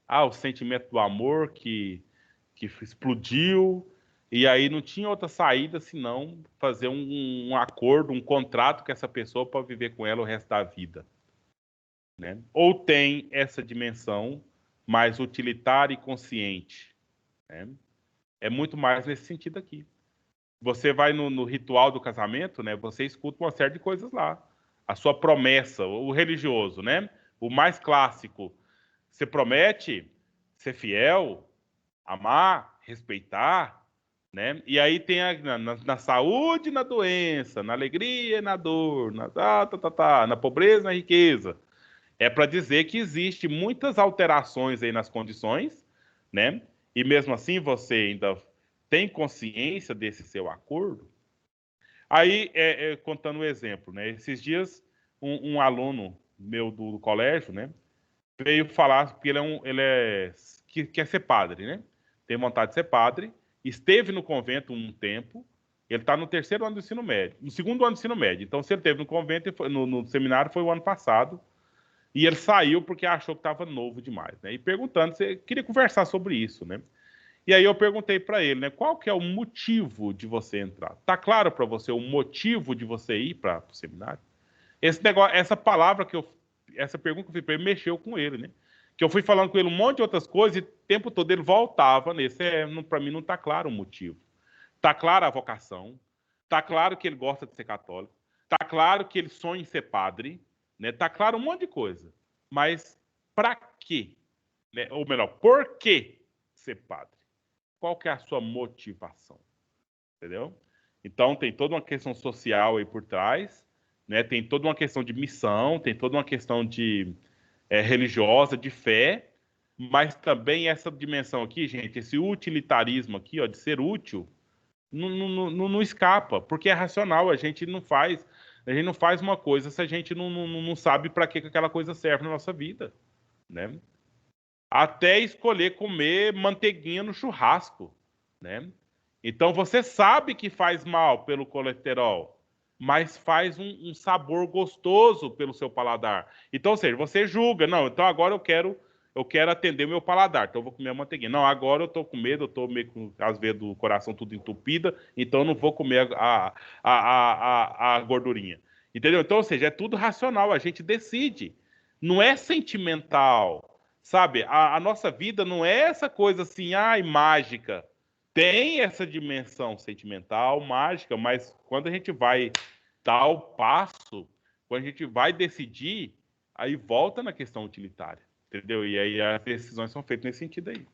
O sentimento do amor que explodiu, e aí não tinha outra saída senão fazer um acordo, um contrato com essa pessoa para viver com ela o resto da vida, né? Ou tem essa dimensão mais utilitária e consciente, né? É muito mais nesse sentido aqui. Você vai no ritual do casamento, né? Você escuta uma série de coisas lá. A sua promessa, o religioso, né? O mais clássico. Você promete ser fiel, amar, respeitar, né? E aí tem na saúde e na doença, na alegria e na dor, na pobreza e na riqueza. É para dizer que existe muitas alterações aí nas condições, né? E mesmo assim você ainda tem consciência desse seu acordo. Aí, contando um exemplo, né? Esses dias, um aluno meu do colégio, né? Veio falar que que quer ser padre, né? Tem vontade de ser padre, esteve no convento um tempo, ele está no terceiro ano do ensino médio, no segundo ano do ensino médio. Então, se ele esteve no convento, no seminário, foi o ano passado, e ele saiu porque achou que estava novo demais, né? E perguntando, você queria conversar sobre isso, né? E aí eu perguntei para ele, né? Qual que é o motivo de você entrar? Tá claro para você o motivo de você ir para o seminário? Esse negócio, essa pergunta que eu fiz para ele mexeu com ele, né? Que eu fui falando com ele um monte de outras coisas e o tempo todo ele voltava nesse. Para mim não está claro o motivo. Está clara a vocação. Está claro que ele gosta de ser católico. Está claro que ele sonha em ser padre. Né? Está claro um monte de coisa. Mas para quê? Né? Ou melhor, por que ser padre? Qual que é a sua motivação? Entendeu? Então, tem toda uma questão social aí por trás, né? Tem toda uma questão de missão, tem toda uma questão de religiosa, de fé, mas também essa dimensão aqui, gente, esse utilitarismo aqui, ó, de ser útil, não escapa, porque é racional, a gente não faz uma coisa se a gente não sabe para que aquela coisa serve na nossa vida, né? Até escolher comer manteiguinha no churrasco, né? Então você sabe que faz mal pelo colesterol, mas faz um sabor gostoso pelo seu paladar. Então, ou seja, você julga, não, então agora eu quero atender o meu paladar, então eu vou comer a manteiguinha. Não, agora eu tô com medo, eu tô meio com as veias do coração tudo entupida, então eu não vou comer a gordurinha. Entendeu? Então, ou seja, é tudo racional, a gente decide. Não é sentimental, sabe? A nossa vida não é essa coisa assim, ai, mágica. Tem essa dimensão sentimental, mágica, mas quando a gente vai dar o passo, quando a gente vai decidir, aí volta na questão utilitária, entendeu? E aí as decisões são feitas nesse sentido aí.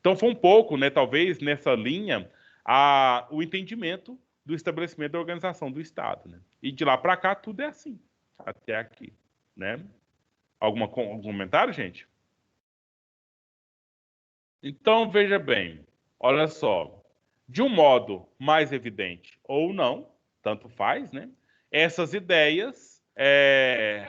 Então foi um pouco, né, talvez nessa linha, o entendimento do estabelecimento da organização do Estado, né? E de lá para cá tudo é assim, até aqui, né? Algum comentário, gente? Então veja bem, olha só, de um modo mais evidente ou não, tanto faz, né? Essas ideias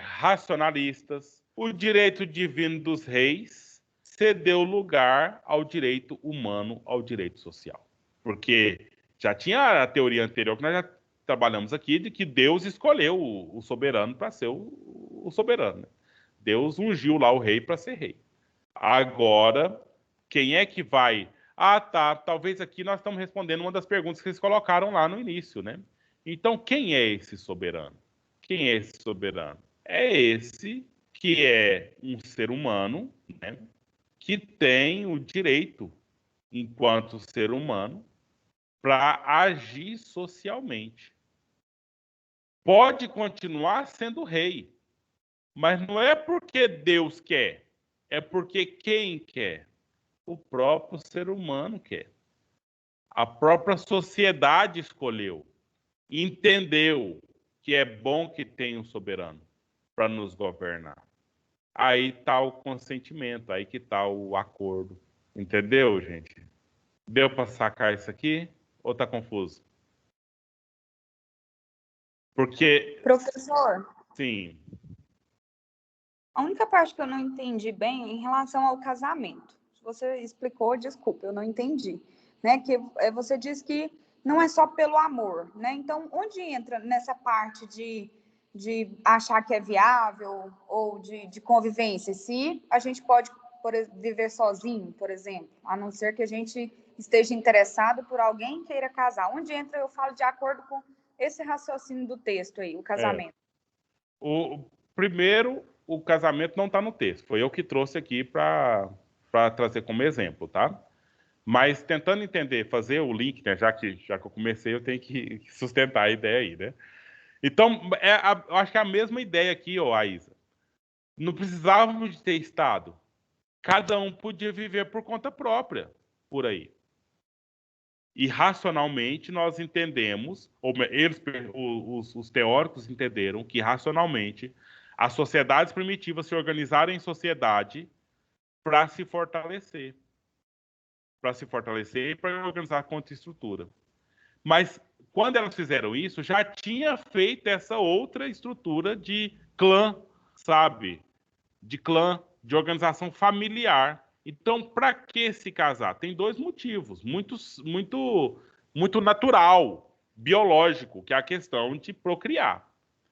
racionalistas, o direito divino dos reis cedeu lugar ao direito humano, ao direito social. Porque já tinha a teoria anterior que nós já trabalhamos aqui de que Deus escolheu o soberano para ser o soberano, né? Deus ungiu lá o rei para ser rei. Agora, quem é que vai? Ah, tá. Talvez aqui nós estamos respondendo uma das perguntas que eles colocaram lá no início, né? Então, quem é esse soberano? Quem é esse soberano? É esse que é um ser humano, né? Que tem o direito, enquanto ser humano, para agir socialmente. Pode continuar sendo rei, mas não é porque Deus quer, é porque quem quer? O próprio ser humano quer. A própria sociedade escolheu, entendeu que é bom que tenha um soberano para nos governar. Aí está o consentimento, aí que está o acordo. Entendeu, gente? Deu para sacar isso aqui? Ou está confuso? Porque, Professor, sim, a única parte que eu não entendi bem é em relação ao casamento. Se você explicou, desculpa, eu não entendi. Né? Que você disse que não é só pelo amor, né? Então, onde entra nessa parte de achar que é viável ou de convivência? Se a gente pode viver sozinho, por exemplo, a não ser que a gente esteja interessado por alguém queira casar. Onde entra, eu falo de acordo com esse raciocínio do texto aí, o casamento. Primeiro, o casamento não está no texto. Foi eu que trouxe aqui para trazer como exemplo, tá? Mas tentando entender, fazer o link, né? Já que eu comecei, eu tenho que sustentar a ideia aí, né? Então, eu acho que é a mesma ideia aqui, ó, Aisa. Não precisávamos de ter Estado. Cada um podia viver por conta própria, por aí. E racionalmente nós entendemos, ou eles, os teóricos entenderam que racionalmente as sociedades primitivas se organizaram em sociedade para se fortalecer. Para se fortalecer e para organizar contra estrutura. Mas quando elas fizeram isso, já tinha feito essa outra estrutura de clã, sabe? De clã, de organização familiar. Então, para que se casar? Tem dois motivos, muito natural, biológico, que é a questão de procriar,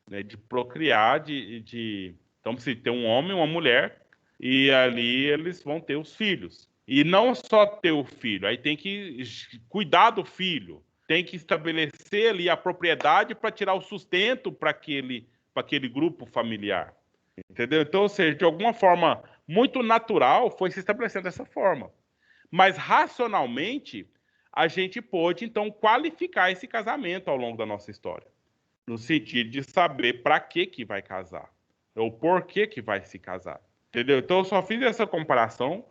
né? De procriar, então se tem um homem, uma mulher, e ali eles vão ter os filhos. E não só ter o filho, aí tem que cuidar do filho, tem que estabelecer ali a propriedade para tirar o sustento para aquele grupo familiar. Entendeu? Então, ou seja, de alguma forma muito natural, foi se estabelecendo dessa forma. Mas racionalmente, a gente pôde, então, qualificar esse casamento ao longo da nossa história. No sentido de saber para que vai casar. Ou por que vai se casar. Entendeu? Então, eu só fiz essa comparação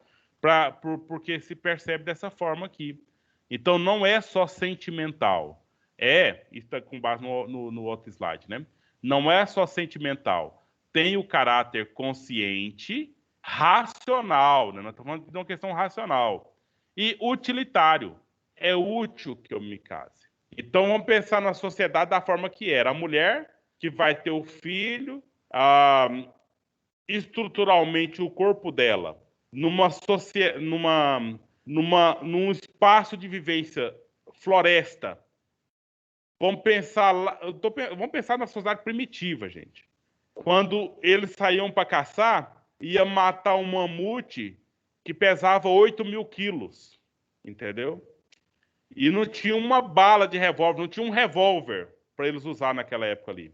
porque se percebe dessa forma aqui. Então, não é só sentimental. Isso está com base no outro slide, né? Não é só sentimental, tem o caráter consciente, racional, né? Nós estamos falando de uma questão racional. E utilitário. É útil que eu me case. Então vamos pensar na sociedade da forma que era. A mulher que vai ter o filho, estruturalmente o corpo dela, num espaço de vivência floresta. Vamos pensar na sociedade primitiva, gente. Quando eles saíam para caçar, ia matar um mamute que pesava 8.000 quilos, entendeu? E não tinha uma bala de revólver, não tinha um revólver para eles usar naquela época ali.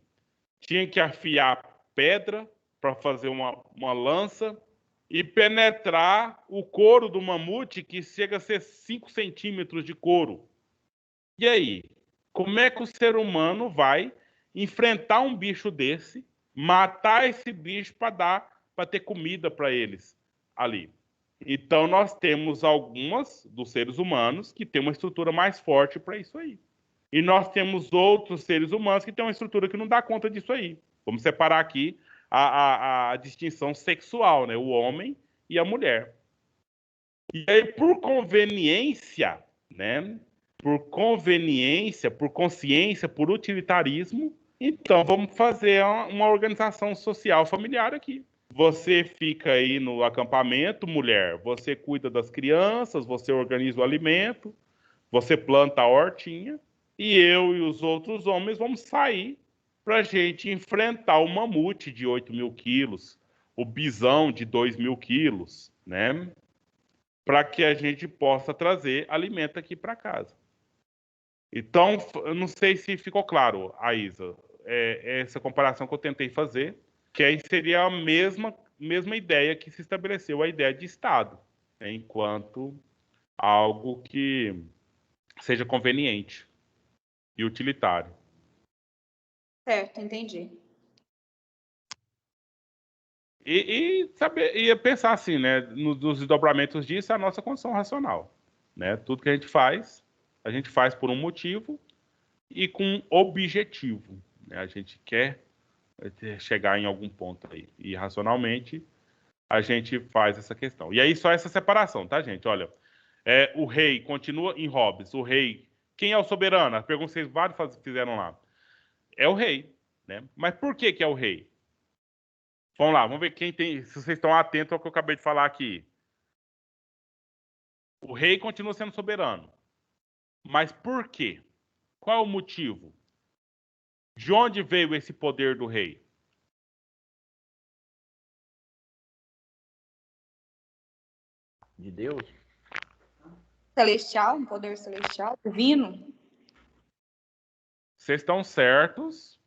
Tinha que afiar pedra para fazer uma lança e penetrar o couro do mamute, que chega a ser 5 centímetros de couro. E aí? Como é que o ser humano vai enfrentar um bicho desse, matar esse bicho para ter comida para eles ali? Então, nós temos algumas dos seres humanos que têm uma estrutura mais forte para isso aí. E nós temos outros seres humanos que têm uma estrutura que não dá conta disso aí. Vamos separar aqui a distinção sexual, né? O homem e a mulher. E aí, por conveniência, né? Por conveniência, por consciência, por utilitarismo, então vamos fazer uma organização social familiar aqui. Você fica aí no acampamento, mulher, você cuida das crianças, você organiza o alimento, você planta a hortinha, e eu e os outros homens vamos sair para a gente enfrentar o mamute de 8.000 quilos, o bisão de 2.000 quilos, né? Para que a gente possa trazer alimento aqui para casa. Então, eu não sei se ficou claro, Aisa, essa comparação que eu tentei fazer, que aí seria a mesma ideia que se estabeleceu, a ideia de Estado, né, enquanto algo que seja conveniente e utilitário. Certo, entendi. E pensar assim, né, nos desdobramentos disso, é a nossa condição racional, né? Tudo que a gente faz por um motivo e com um objetivo, né? A gente quer chegar em algum ponto aí. E racionalmente a gente faz essa questão. E aí só essa separação, tá, gente? Olha, o rei continua em Hobbes. O rei, quem é o soberano? A pergunta que vocês vários fizeram lá. É o rei, né? Mas por que é o rei? Vamos lá, vamos ver se vocês estão atentos ao que eu acabei de falar aqui. O rei continua sendo soberano. Mas por quê? Qual é o motivo? De onde veio esse poder do rei? De Deus? Celestial, um poder celestial, divino. Vocês estão certos,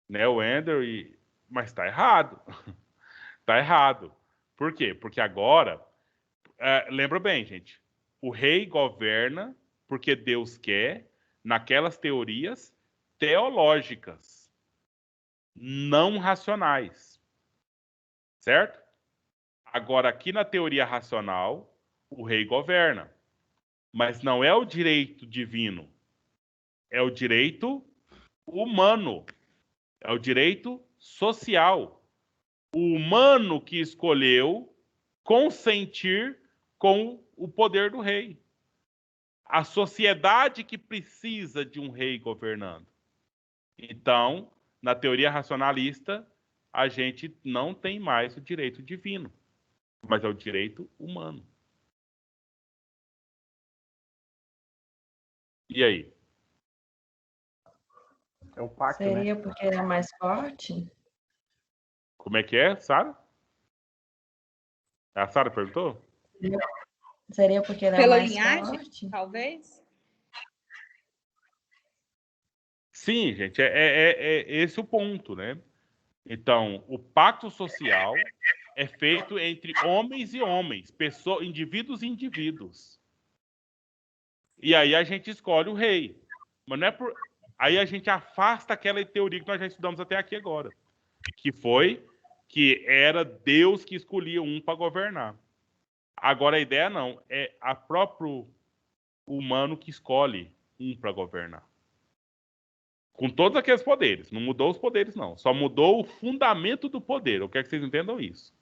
né, Wender, mas está errado. Está errado. Por quê? Porque agora, lembra bem, gente, o rei governa porque Deus quer, naquelas teorias teológicas, não racionais. Certo? Agora, aqui na teoria racional, o rei governa. Mas não é o direito divino. É o direito humano. É o direito social. O humano que escolheu consentir com o poder do rei. A sociedade que precisa de um rei governando. Então, na teoria racionalista, a gente não tem mais o direito divino, mas é o direito humano. E aí? É o pacto, Seria né? porque ele é mais forte? Como é que é, Sara? A Sara perguntou? Seria porque ele é Pela mais linhagem, forte? talvez? Sim, gente, é esse o ponto, né? Então, o pacto social é feito entre homens e homens, indivíduos e indivíduos. E aí a gente escolhe o rei. Mas não é por... Aí a gente afasta aquela teoria que nós já estudamos até aqui agora, que foi que era Deus que escolhia um para governar. Agora a ideia não, é a próprio humano que escolhe um para governar. Com todos aqueles poderes. Não mudou os poderes, não. Só mudou o fundamento do poder. Eu quero que vocês entendam isso.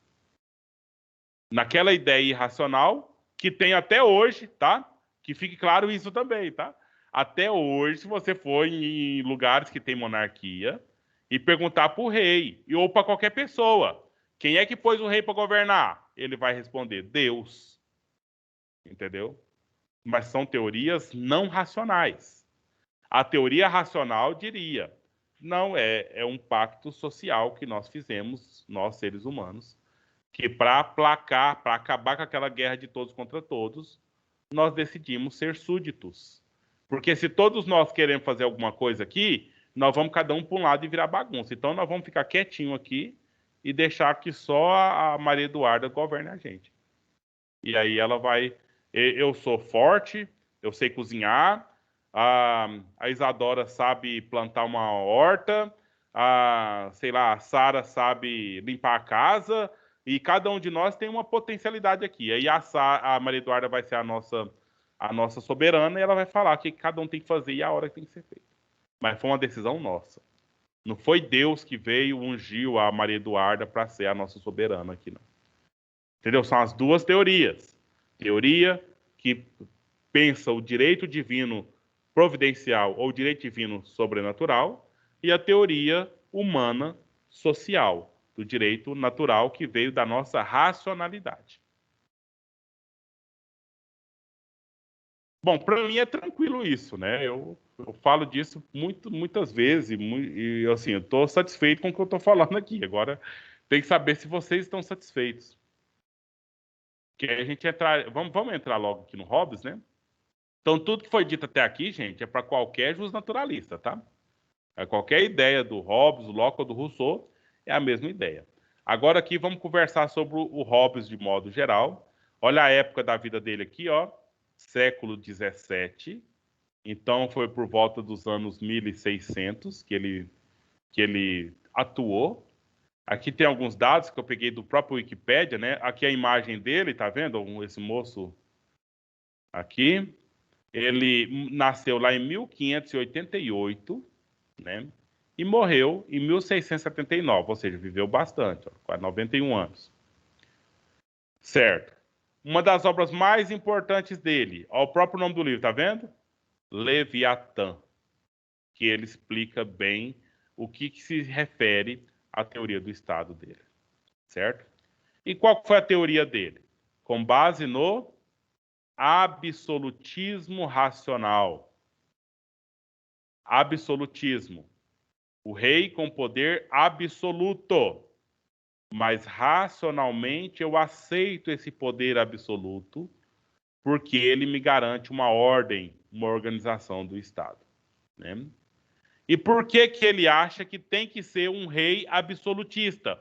Naquela ideia irracional, que tem até hoje, tá? Que fique claro isso também, tá? Até hoje, se você for em lugares que tem monarquia e perguntar para o rei, ou para qualquer pessoa, quem é que pôs o rei para governar? Ele vai responder, Deus. Entendeu? Mas são teorias não racionais. A teoria racional diria, não é um pacto social que nós fizemos, nós seres humanos, que para aplacar, para acabar com aquela guerra de todos contra todos, nós decidimos ser súditos. Porque se todos nós queremos fazer alguma coisa aqui, nós vamos cada um para um lado e virar bagunça. Então nós vamos ficar quietinho aqui e deixar que só a Maria Eduarda governe a gente. E aí ela vai... Eu sou forte, eu sei cozinhar, a Isadora sabe plantar uma horta, sei lá, a Sara sabe limpar a casa, e cada um de nós tem uma potencialidade aqui. Aí a Maria Eduarda vai ser a nossa soberana e ela vai falar o que cada um tem que fazer e a hora que tem que ser feito. Mas foi uma decisão nossa. Não foi Deus que veio, ungiu a Maria Eduarda para ser a nossa soberana aqui, não. Entendeu? São as duas teorias. Teoria que pensa o direito divino providencial ou direito divino sobrenatural e a teoria humana social, do direito natural que veio da nossa racionalidade. Bom, para mim é tranquilo isso, né? Eu falo disso muitas vezes e assim, eu estou satisfeito com o que eu estou falando aqui. Agora tem que saber se vocês estão satisfeitos. Que a gente vamos entrar logo aqui no Hobbes, né? Então, tudo que foi dito até aqui, gente, é para qualquer justnaturalista, tá? Qualquer ideia do Hobbes, do Locke ou do Rousseau é a mesma ideia. Agora aqui vamos conversar sobre o Hobbes de modo geral. Olha a época da vida dele aqui, ó, século XVII. Então, foi por volta dos anos 1600 que ele atuou. Aqui tem alguns dados que eu peguei do próprio Wikipédia, né? Aqui a imagem dele, tá vendo? Esse moço aqui. Ele nasceu lá em 1588, né? E morreu em 1679, ou seja, viveu bastante, ó, quase 91 anos. Certo. Uma das obras mais importantes dele, ó, o próprio nome do livro, tá vendo? Leviatã, que ele explica bem o que se refere à teoria do Estado dele, certo? E qual foi a teoria dele? Com base no absolutismo racional. Absolutismo. O rei com poder absoluto. Mas racionalmente eu aceito esse poder absoluto porque ele me garante uma ordem, uma organização do Estado, né? E por que ele acha que tem que ser um rei absolutista? O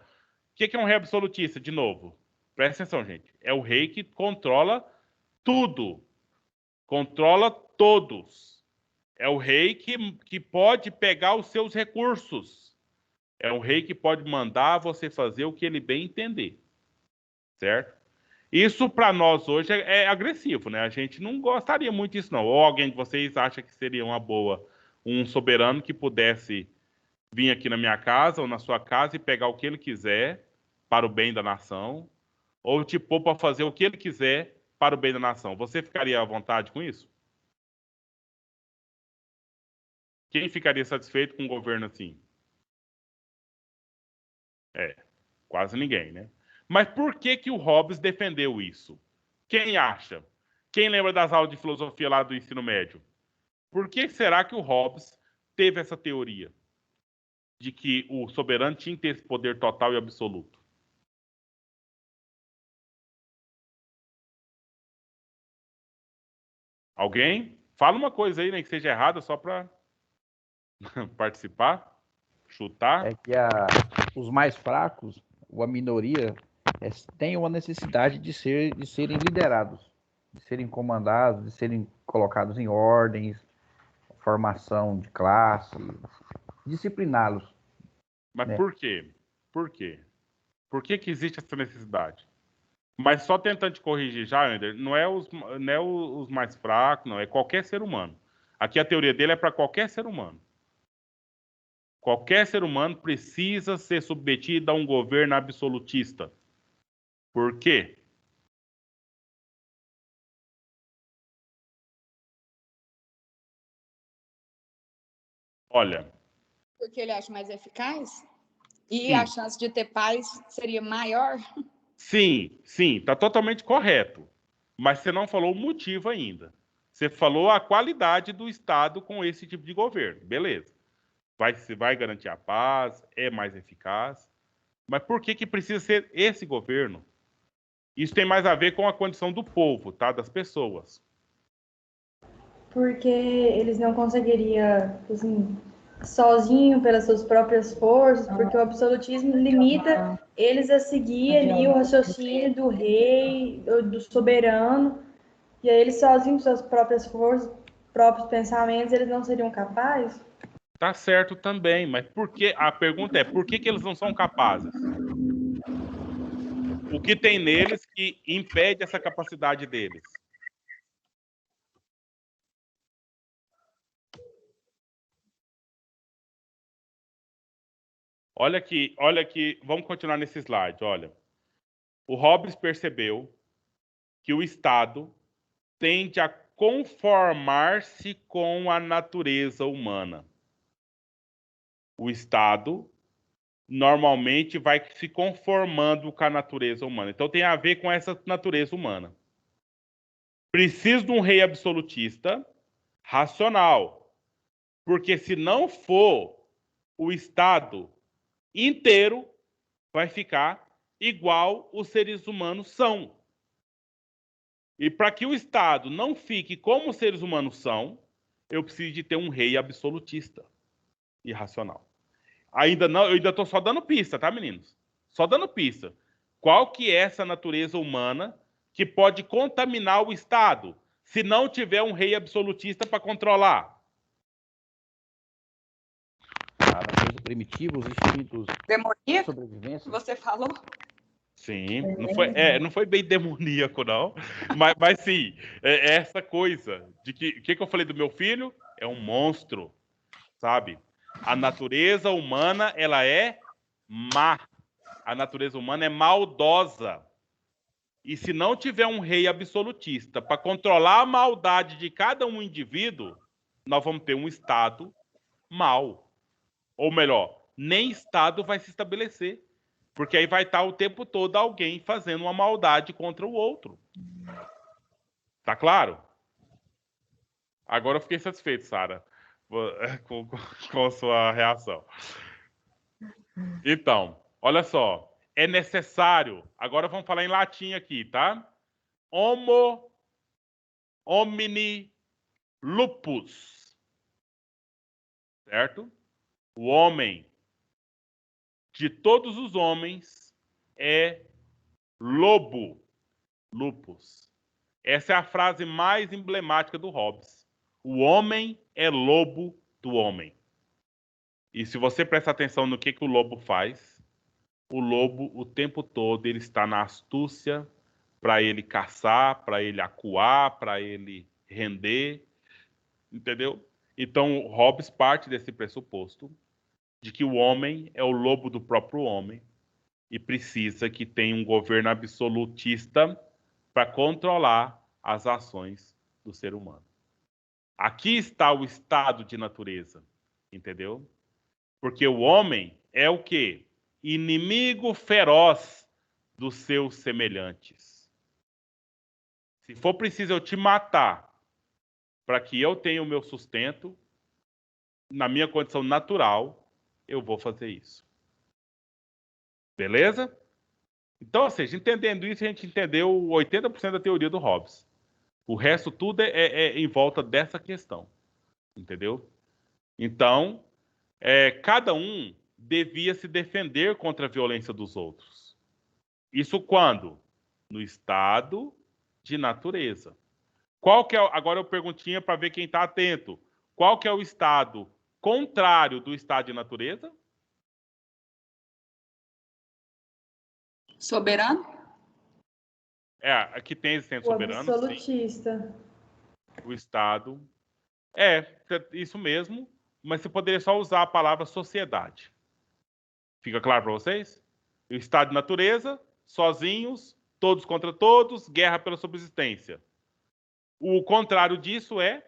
que é um rei absolutista? De novo, presta atenção, gente. É o rei que controla tudo. Controla todos. É o rei que pode pegar os seus recursos. É um rei que pode mandar você fazer o que ele bem entender. Certo? Isso, para nós hoje, é agressivo, né? A gente não gostaria muito disso, não. Ou alguém de vocês acha que seria uma boa um soberano que pudesse vir aqui na minha casa ou na sua casa e pegar o que ele quiser para o bem da nação, ou te pôr para fazer o que ele quiser para o bem da nação. Você ficaria à vontade com isso? Quem ficaria satisfeito com um governo assim? Quase ninguém, né? Mas por que o Hobbes defendeu isso? Quem acha? Quem lembra das aulas de filosofia lá do ensino médio? Por que será que o Hobbes teve essa teoria de que o soberano tinha que ter esse poder total e absoluto? Alguém? Fala uma coisa aí, né, que seja errada, só para participar, chutar. É que os mais fracos, ou a minoria, têm uma necessidade de serem liderados, de serem comandados, de serem colocados em ordens, formação de classe, discipliná-los. Mas né? por quê? Por quê? Por que existe essa necessidade? Mas só tentando te corrigir já, Ander, não é os mais fracos, não, é qualquer ser humano. Aqui a teoria dele é para qualquer ser humano. Qualquer ser humano precisa ser submetido a um governo absolutista. Por quê? Olha, Porque ele acha mais eficaz? E sim, a chance de ter paz seria maior? sim, tá totalmente correto. Mas você não falou o motivo ainda. Você falou a qualidade do Estado com esse tipo de governo. Beleza. Vai garantir a paz, é mais eficaz. Mas por que precisa ser esse governo? Isso tem mais a ver com a condição do povo, tá? Das pessoas. Porque eles não conseguiriam, assim, sozinho pelas suas próprias forças, porque o absolutismo limita eles a seguir ali o raciocínio do rei, do soberano, e aí eles sozinhos, com suas próprias forças, próprios pensamentos, eles não seriam capazes? Tá certo também, mas a pergunta é, por que eles não são capazes? O que tem neles que impede essa capacidade deles? Olha aqui, vamos continuar nesse slide, olha. O Hobbes percebeu que o Estado tende a conformar-se com a natureza humana. O Estado normalmente vai se conformando com a natureza humana. Então tem a ver com essa natureza humana. Preciso de um rei absolutista racional, porque se não for, o Estado inteiro vai ficar igual os seres humanos são. E para que o Estado não fique como os seres humanos são, eu preciso de ter um rei absolutista e racional. Ainda não, eu ainda estou só dando pista, tá, meninos? Só dando pista. Qual que é essa natureza humana que pode contaminar o Estado se não tiver um rei absolutista para controlar? A natureza primitiva, os instintos de Demoníaco? sobrevivência. Você falou? Sim, não foi bem demoníaco, não. Mas sim, é essa coisa de que. O que eu falei do meu filho? É um monstro, sabe? A natureza humana, ela é má. A natureza humana é maldosa. E se não tiver um rei absolutista para controlar a maldade de cada um indivíduo, nós vamos ter um Estado mau. Ou melhor, nem Estado vai se estabelecer. Porque aí vai estar o tempo todo alguém fazendo uma maldade contra o outro. Tá claro? Agora eu fiquei satisfeito, Sara, com a sua reação. Então, olha só. É necessário. Agora vamos falar em latim aqui, tá? Homo homini lupus. Certo? O homem de todos os homens é lobo. Lupus. Essa é a frase mais emblemática do Hobbes. O homem é lobo do homem. E se você prestar atenção no que o lobo faz, o lobo, o tempo todo, ele está na astúcia para ele caçar, para ele acuar, para ele render, entendeu? Então, Hobbes parte desse pressuposto de que o homem é o lobo do próprio homem e precisa que tenha um governo absolutista para controlar as ações do ser humano. Aqui está o estado de natureza, entendeu? Porque o homem é o quê? Inimigo feroz dos seus semelhantes. Se for preciso eu te matar para que eu tenha o meu sustento, na minha condição natural, eu vou fazer isso. Beleza? Então, ou seja, entendendo isso, a gente entendeu 80% da teoria do Hobbes. O resto tudo é em volta dessa questão. Entendeu? Então, cada um devia se defender contra a violência dos outros. Isso quando? No estado de natureza. Qual que é, agora eu perguntinha para ver quem está atento. Qual que é o estado contrário do estado de natureza? Soberano? Aqui tem existência O soberano, sim. absolutista. O estado. Isso mesmo. mas você poderia só usar a palavra sociedade. Fica claro para vocês? O estado de natureza, sozinhos, todos contra todos, guerra pela subsistência. O contrário disso é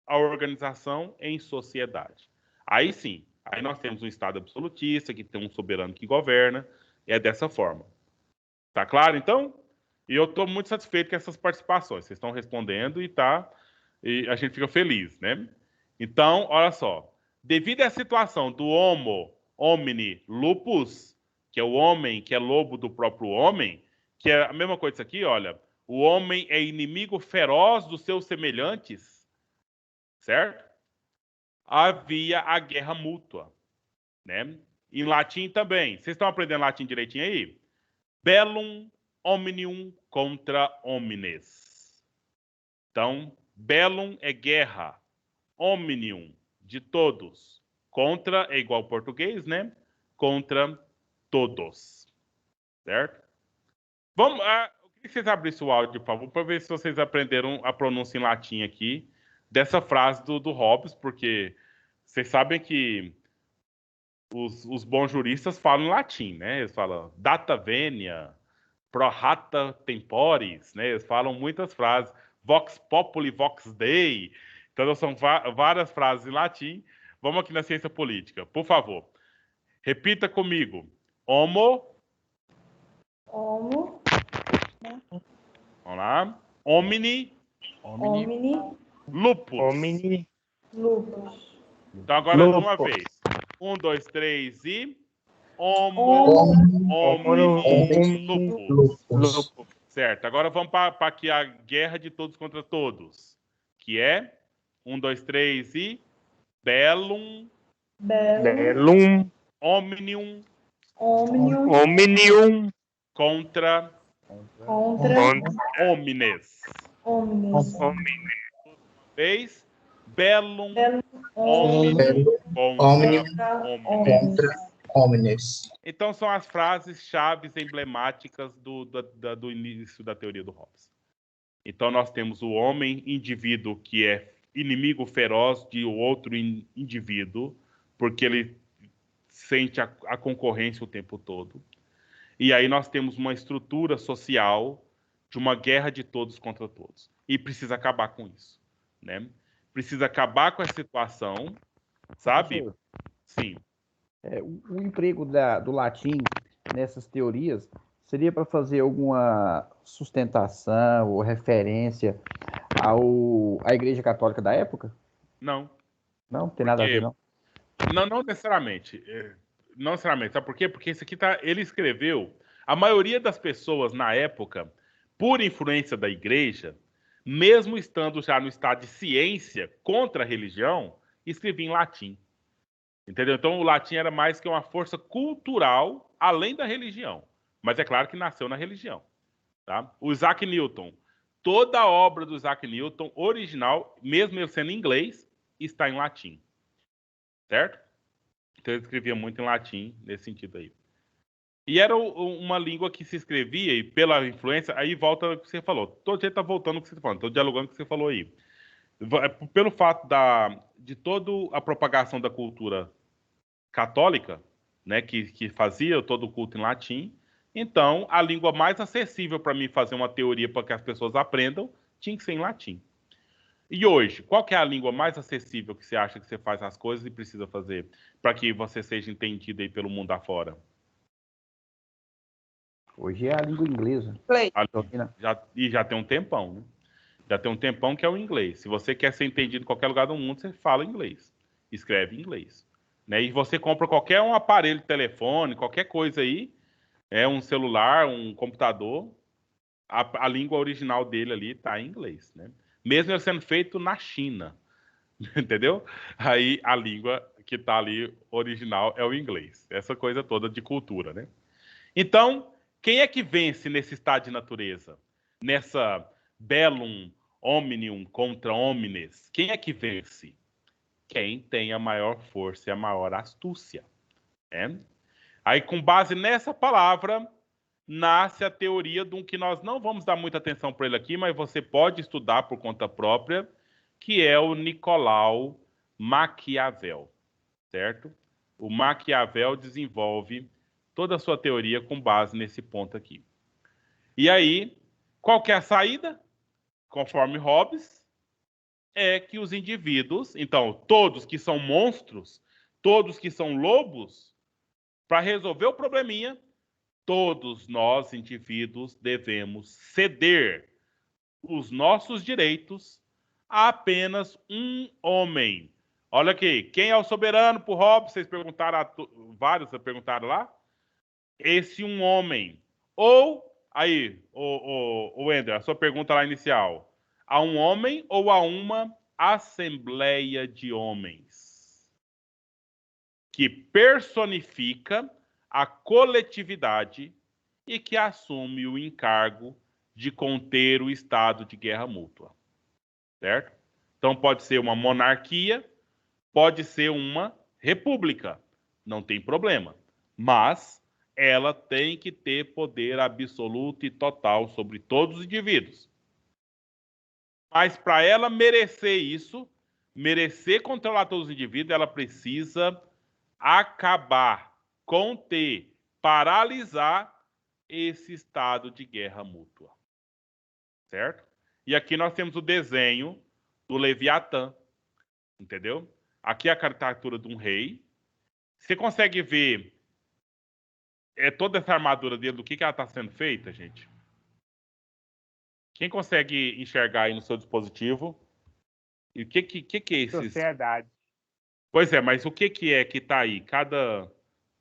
a organização em sociedade. Aí sim, aí nós temos um estado absolutista, que tem um soberano que governa, é dessa forma. Tá claro, então? E eu estou muito satisfeito com essas participações. Vocês estão respondendo e a gente fica feliz, né? Então, olha só. Devido à situação do homo homini lupus, que é o homem que é lobo do próprio homem, que é a mesma coisa aqui, olha. O homem é inimigo feroz dos seus semelhantes, certo? Havia a guerra mútua, né? Em latim também. Vocês estão aprendendo latim direitinho aí? Bellum omnium contra homines. Então, bellum é guerra, omnium, de todos. Contra é igual ao português, né? Contra todos. Certo? Vamos, eu queria que vocês abrissem o áudio, por favor, para ver se vocês aprenderam a pronúncia em latim aqui, dessa frase do Hobbes, porque vocês sabem que os bons juristas falam em latim, né? Eles falam data venia, pro rata temporis, né? Eles falam muitas frases, vox populi, vox dei. Então, são várias frases em latim. Vamos aqui na ciência política, por favor. Repita comigo. Homo. Homo. Vamos lá. Homini. Homini. Lupus. Homini. Lupus. Então, agora de uma vez. 1, 2, 3 e... Homo. Homini. Lupus. Certo. Agora vamos para aqui a guerra de todos contra todos. Que é... 1, 2, 3 e... Bellum. Bellum. Omnium. Omnium. Contra. Homines. Vez. Bellum. Omnium. Contra homines. Então são as frases chaves emblemáticas do início da teoria do Hobbes. Então nós temos o homem, indivíduo, que é inimigo feroz de outro indivíduo, porque ele sente a concorrência o tempo todo. E aí nós temos uma estrutura social de uma guerra de todos contra todos. E precisa acabar com isso, né? Precisa acabar com essa situação, sabe? Professor, Sim. o emprego do latim nessas teorias seria para fazer alguma sustentação ou referência à Igreja Católica da época? Não. Não tem nada a ver, não? Não necessariamente. Não necessariamente. Sabe por quê? Porque isso aqui ele escreveu... A maioria das pessoas na época, por influência da igreja, mesmo estando já no estado de ciência contra a religião, escrevia em latim. Entendeu? Então o latim era mais que uma força cultural além da religião. Mas é claro que nasceu na religião. Tá? O Isaac Newton, toda a obra do Isaac Newton, original, mesmo ele sendo em inglês, está em latim. Certo? Então ele escrevia muito em latim nesse sentido aí. E era uma língua que se escrevia, e pela influência, aí volta o que você falou. Todo jeito está voltando o que você está falando, estou dialogando com o que você falou aí. Pelo fato de toda a propagação da cultura católica, né, que fazia todo o culto em latim, então a língua mais acessível para mim fazer uma teoria para que as pessoas aprendam tinha que ser em latim. E hoje, qual que é a língua mais acessível que você acha que você faz as coisas e precisa fazer para que você seja entendido aí pelo mundo afora? Hoje é a língua inglesa. Já tem um tempão, né? Já tem um tempão que é o inglês. Se você quer ser entendido em qualquer lugar do mundo, você fala inglês. Escreve inglês. Né? E você compra qualquer um aparelho de telefone, qualquer coisa aí, um celular, um computador, a língua original dele ali está em inglês, né? Mesmo ele sendo feito na China. Entendeu? Aí a língua que está ali original é o inglês. Essa coisa toda de cultura, né? Então, quem é que vence nesse estado de natureza? Nessa bellum omnium contra homines? Quem é que vence? Quem tem a maior força e a maior astúcia. Né? Aí, com base nessa palavra, nasce a teoria de um que nós não vamos dar muita atenção para ele aqui, mas você pode estudar por conta própria, que é o Nicolau Maquiavel, certo? O Maquiavel desenvolve toda a sua teoria com base nesse ponto aqui. E aí, qual que é a saída? Conforme Hobbes, é que os indivíduos, então, todos que são monstros, todos que são lobos, para resolver o probleminha, todos nós, indivíduos, devemos ceder os nossos direitos a apenas um homem. Olha aqui, quem é o soberano por Hobbes? Vocês perguntaram, vários perguntaram lá. Esse um homem. Ou, aí, o Ender, a sua pergunta lá inicial. A um homem ou a uma assembleia de homens? Que personifica a coletividade e que assume o encargo de conter o estado de guerra mútua. Certo? Então pode ser uma monarquia, pode ser uma república. Não tem problema. Mas ela tem que ter poder absoluto e total sobre todos os indivíduos. Mas para ela merecer isso, merecer controlar todos os indivíduos, ela precisa acabar, conter, paralisar esse estado de guerra mútua. Certo? E aqui nós temos o desenho do Leviatã. Entendeu? Aqui é a caricatura de um rei. Você consegue ver toda essa armadura dele, do que ela está sendo feita, gente? Quem consegue enxergar aí no seu dispositivo? E o que é esse? Sociedade. Pois é, mas o que é que está aí?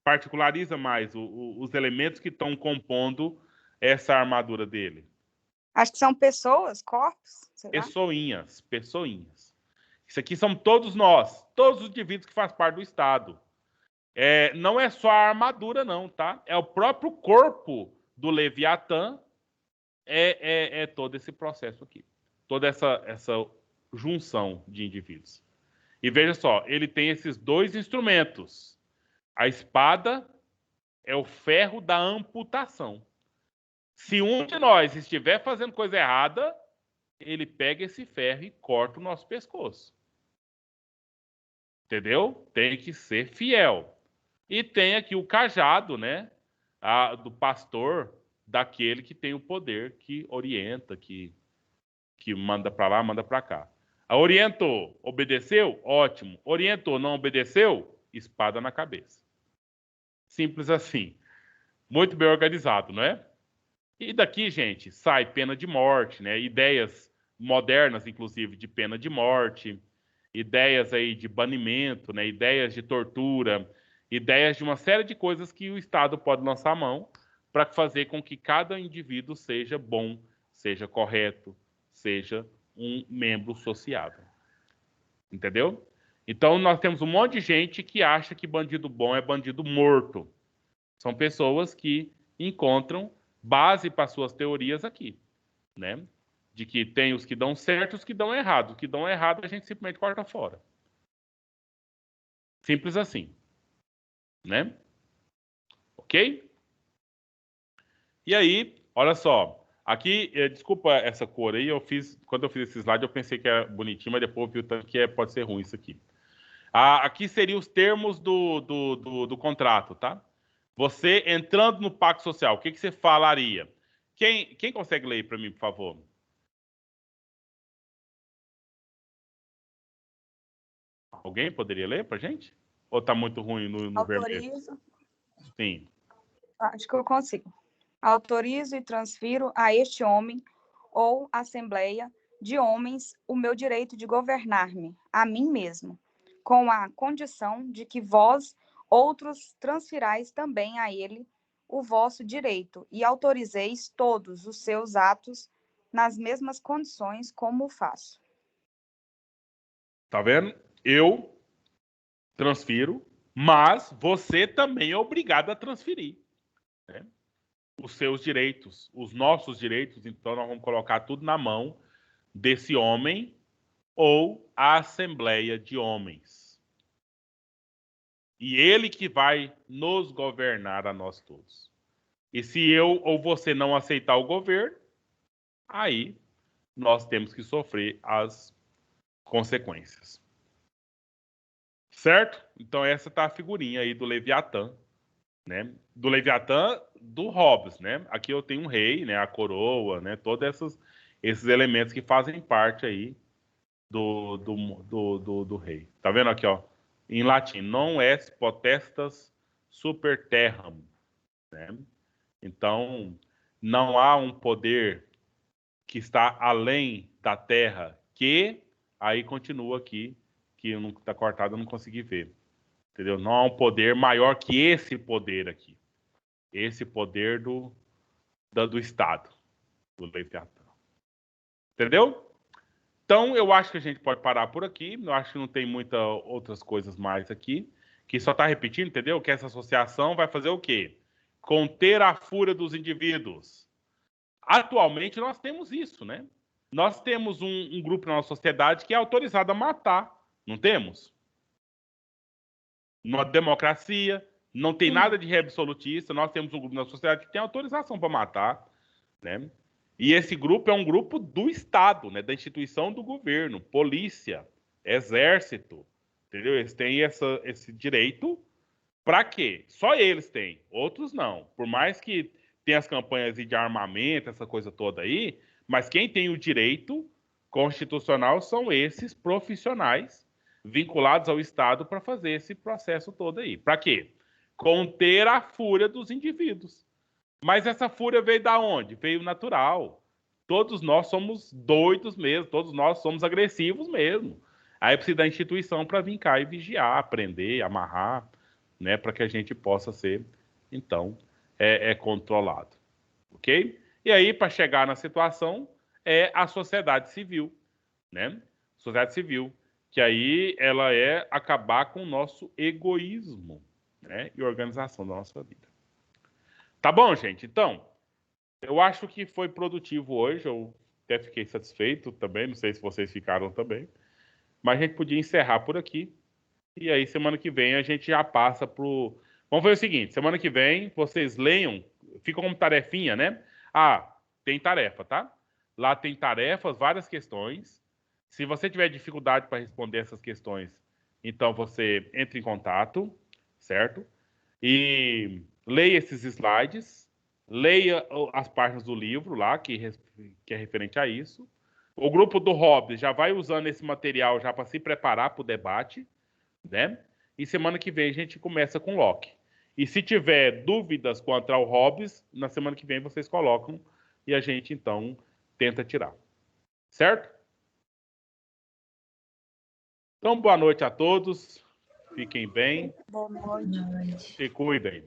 Particulariza mais os elementos que estão compondo essa armadura dele. Acho que são pessoas, corpos, sei lá. Pessoinhas. Isso aqui são todos nós, todos os indivíduos que fazem parte do Estado. Não é só a armadura, não, tá? É o próprio corpo do Leviatã, todo esse processo aqui. Toda essa junção de indivíduos. E veja só, ele tem esses dois instrumentos. A espada é o ferro da amputação. Se um de nós estiver fazendo coisa errada, ele pega esse ferro e corta o nosso pescoço. Entendeu? Tem que ser fiel. E tem aqui o cajado, né? Do pastor, daquele que tem o poder, que orienta, que manda para lá, manda para cá. Orientou, obedeceu? Ótimo. Orientou, não obedeceu? Espada na cabeça. Simples assim. Muito bem organizado, não é? E daqui, gente, sai pena de morte, né? Ideias modernas, inclusive, de pena de morte, ideias aí de banimento, né? Ideias de tortura, ideias de uma série de coisas que o Estado pode lançar a mão para fazer com que cada indivíduo seja bom, seja correto, seja um membro sociável. Entendeu? Então, nós temos um monte de gente que acha que bandido bom é bandido morto. São pessoas que encontram base para suas teorias aqui, né? De que tem os que dão certo e os que dão errado. Os que dão errado a gente simplesmente corta fora. Simples assim, né? Ok? E aí, olha só. Aqui, desculpa essa cor aí, quando eu fiz esse slide eu pensei que era bonitinho, mas depois eu vi o tanto que pode ser ruim isso aqui. Aqui seriam os termos do contrato, tá? Você entrando no pacto social, o que você falaria? Quem consegue ler para mim, por favor? Alguém poderia ler para gente? Ou está muito ruim no vermelho? Autorizo. Sim. Acho que eu consigo. Autorizo e transfiro a este homem ou assembleia de homens o meu direito de governar-me, a mim mesmo, com a condição de que vós, outros, transfirais também a ele o vosso direito e autorizeis todos os seus atos nas mesmas condições como o faço. Tá vendo? Eu transfiro, mas você também é obrigado a transferir, né? Os seus direitos, os nossos direitos, então nós vamos colocar tudo na mão desse homem ou a assembleia de homens. E ele que vai nos governar a nós todos. E se eu ou você não aceitar o governo, aí nós temos que sofrer as consequências. Certo? Então essa tá a figurinha aí do Leviatã, né? Do Leviatã do Hobbes, né? Aqui eu tenho um rei, né? A coroa, né? Todos esses elementos que fazem parte aí do rei. Tá vendo aqui, ó? Em latim, non est potestas super terram, né? Então, não há um poder que está além da terra que, aí continua aqui, que não está cortado, eu não consegui ver. Entendeu? Não há um poder maior que esse poder aqui. Esse poder do Estado, do Leviatã. Entendeu? Então, eu acho que a gente pode parar por aqui. Eu acho que não tem muitas outras coisas mais aqui. Que só está repetindo, entendeu? Que essa associação vai fazer o quê? Conter a fúria dos indivíduos. Atualmente, nós temos isso, né? Nós temos um grupo na nossa sociedade que é autorizado a matar. Não temos? Na democracia, não tem nada de absolutista. Nós temos um grupo na sociedade que tem autorização para matar, né? E esse grupo é um grupo do Estado, né? Da instituição do governo, polícia, exército, entendeu? Eles têm esse direito. Para quê? Só eles têm, outros não. Por mais que tenha as campanhas de armamento, essa coisa toda aí, mas quem tem o direito constitucional são esses profissionais vinculados ao Estado para fazer esse processo todo aí. Para quê? Conter a fúria dos indivíduos. Mas essa fúria veio da onde? Veio natural. Todos nós somos doidos mesmo, todos nós somos agressivos mesmo. Aí precisa da instituição para vir cá e vigiar, prender, amarrar, né, para que a gente possa ser, então, controlado. Ok? E aí, para chegar na situação, é a sociedade civil, né? Sociedade civil, que aí ela é acabar com o nosso egoísmo, né? E organização da nossa vida. Tá bom, gente? Então, eu acho que foi produtivo hoje, eu até fiquei satisfeito também, não sei se vocês ficaram também, mas a gente podia encerrar por aqui, e aí semana que vem a gente já passa pro... Vamos fazer o seguinte, semana que vem vocês leiam, fica como tarefinha, né? Ah, tem tarefa, tá? Lá tem tarefas, várias questões. Se você tiver dificuldade para responder essas questões, então você entra em contato, certo? E leia esses slides, leia as páginas do livro lá, que é referente a isso. O grupo do Hobbes já vai usando esse material já para se preparar para o debate, né? E semana que vem a gente começa com Locke. E se tiver dúvidas quanto ao Hobbes, na semana que vem vocês colocam e a gente, então, tenta tirar. Certo? Então, boa noite a todos. Fiquem bem. Boa noite. Boa noite. Se cuidem.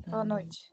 Boa noite.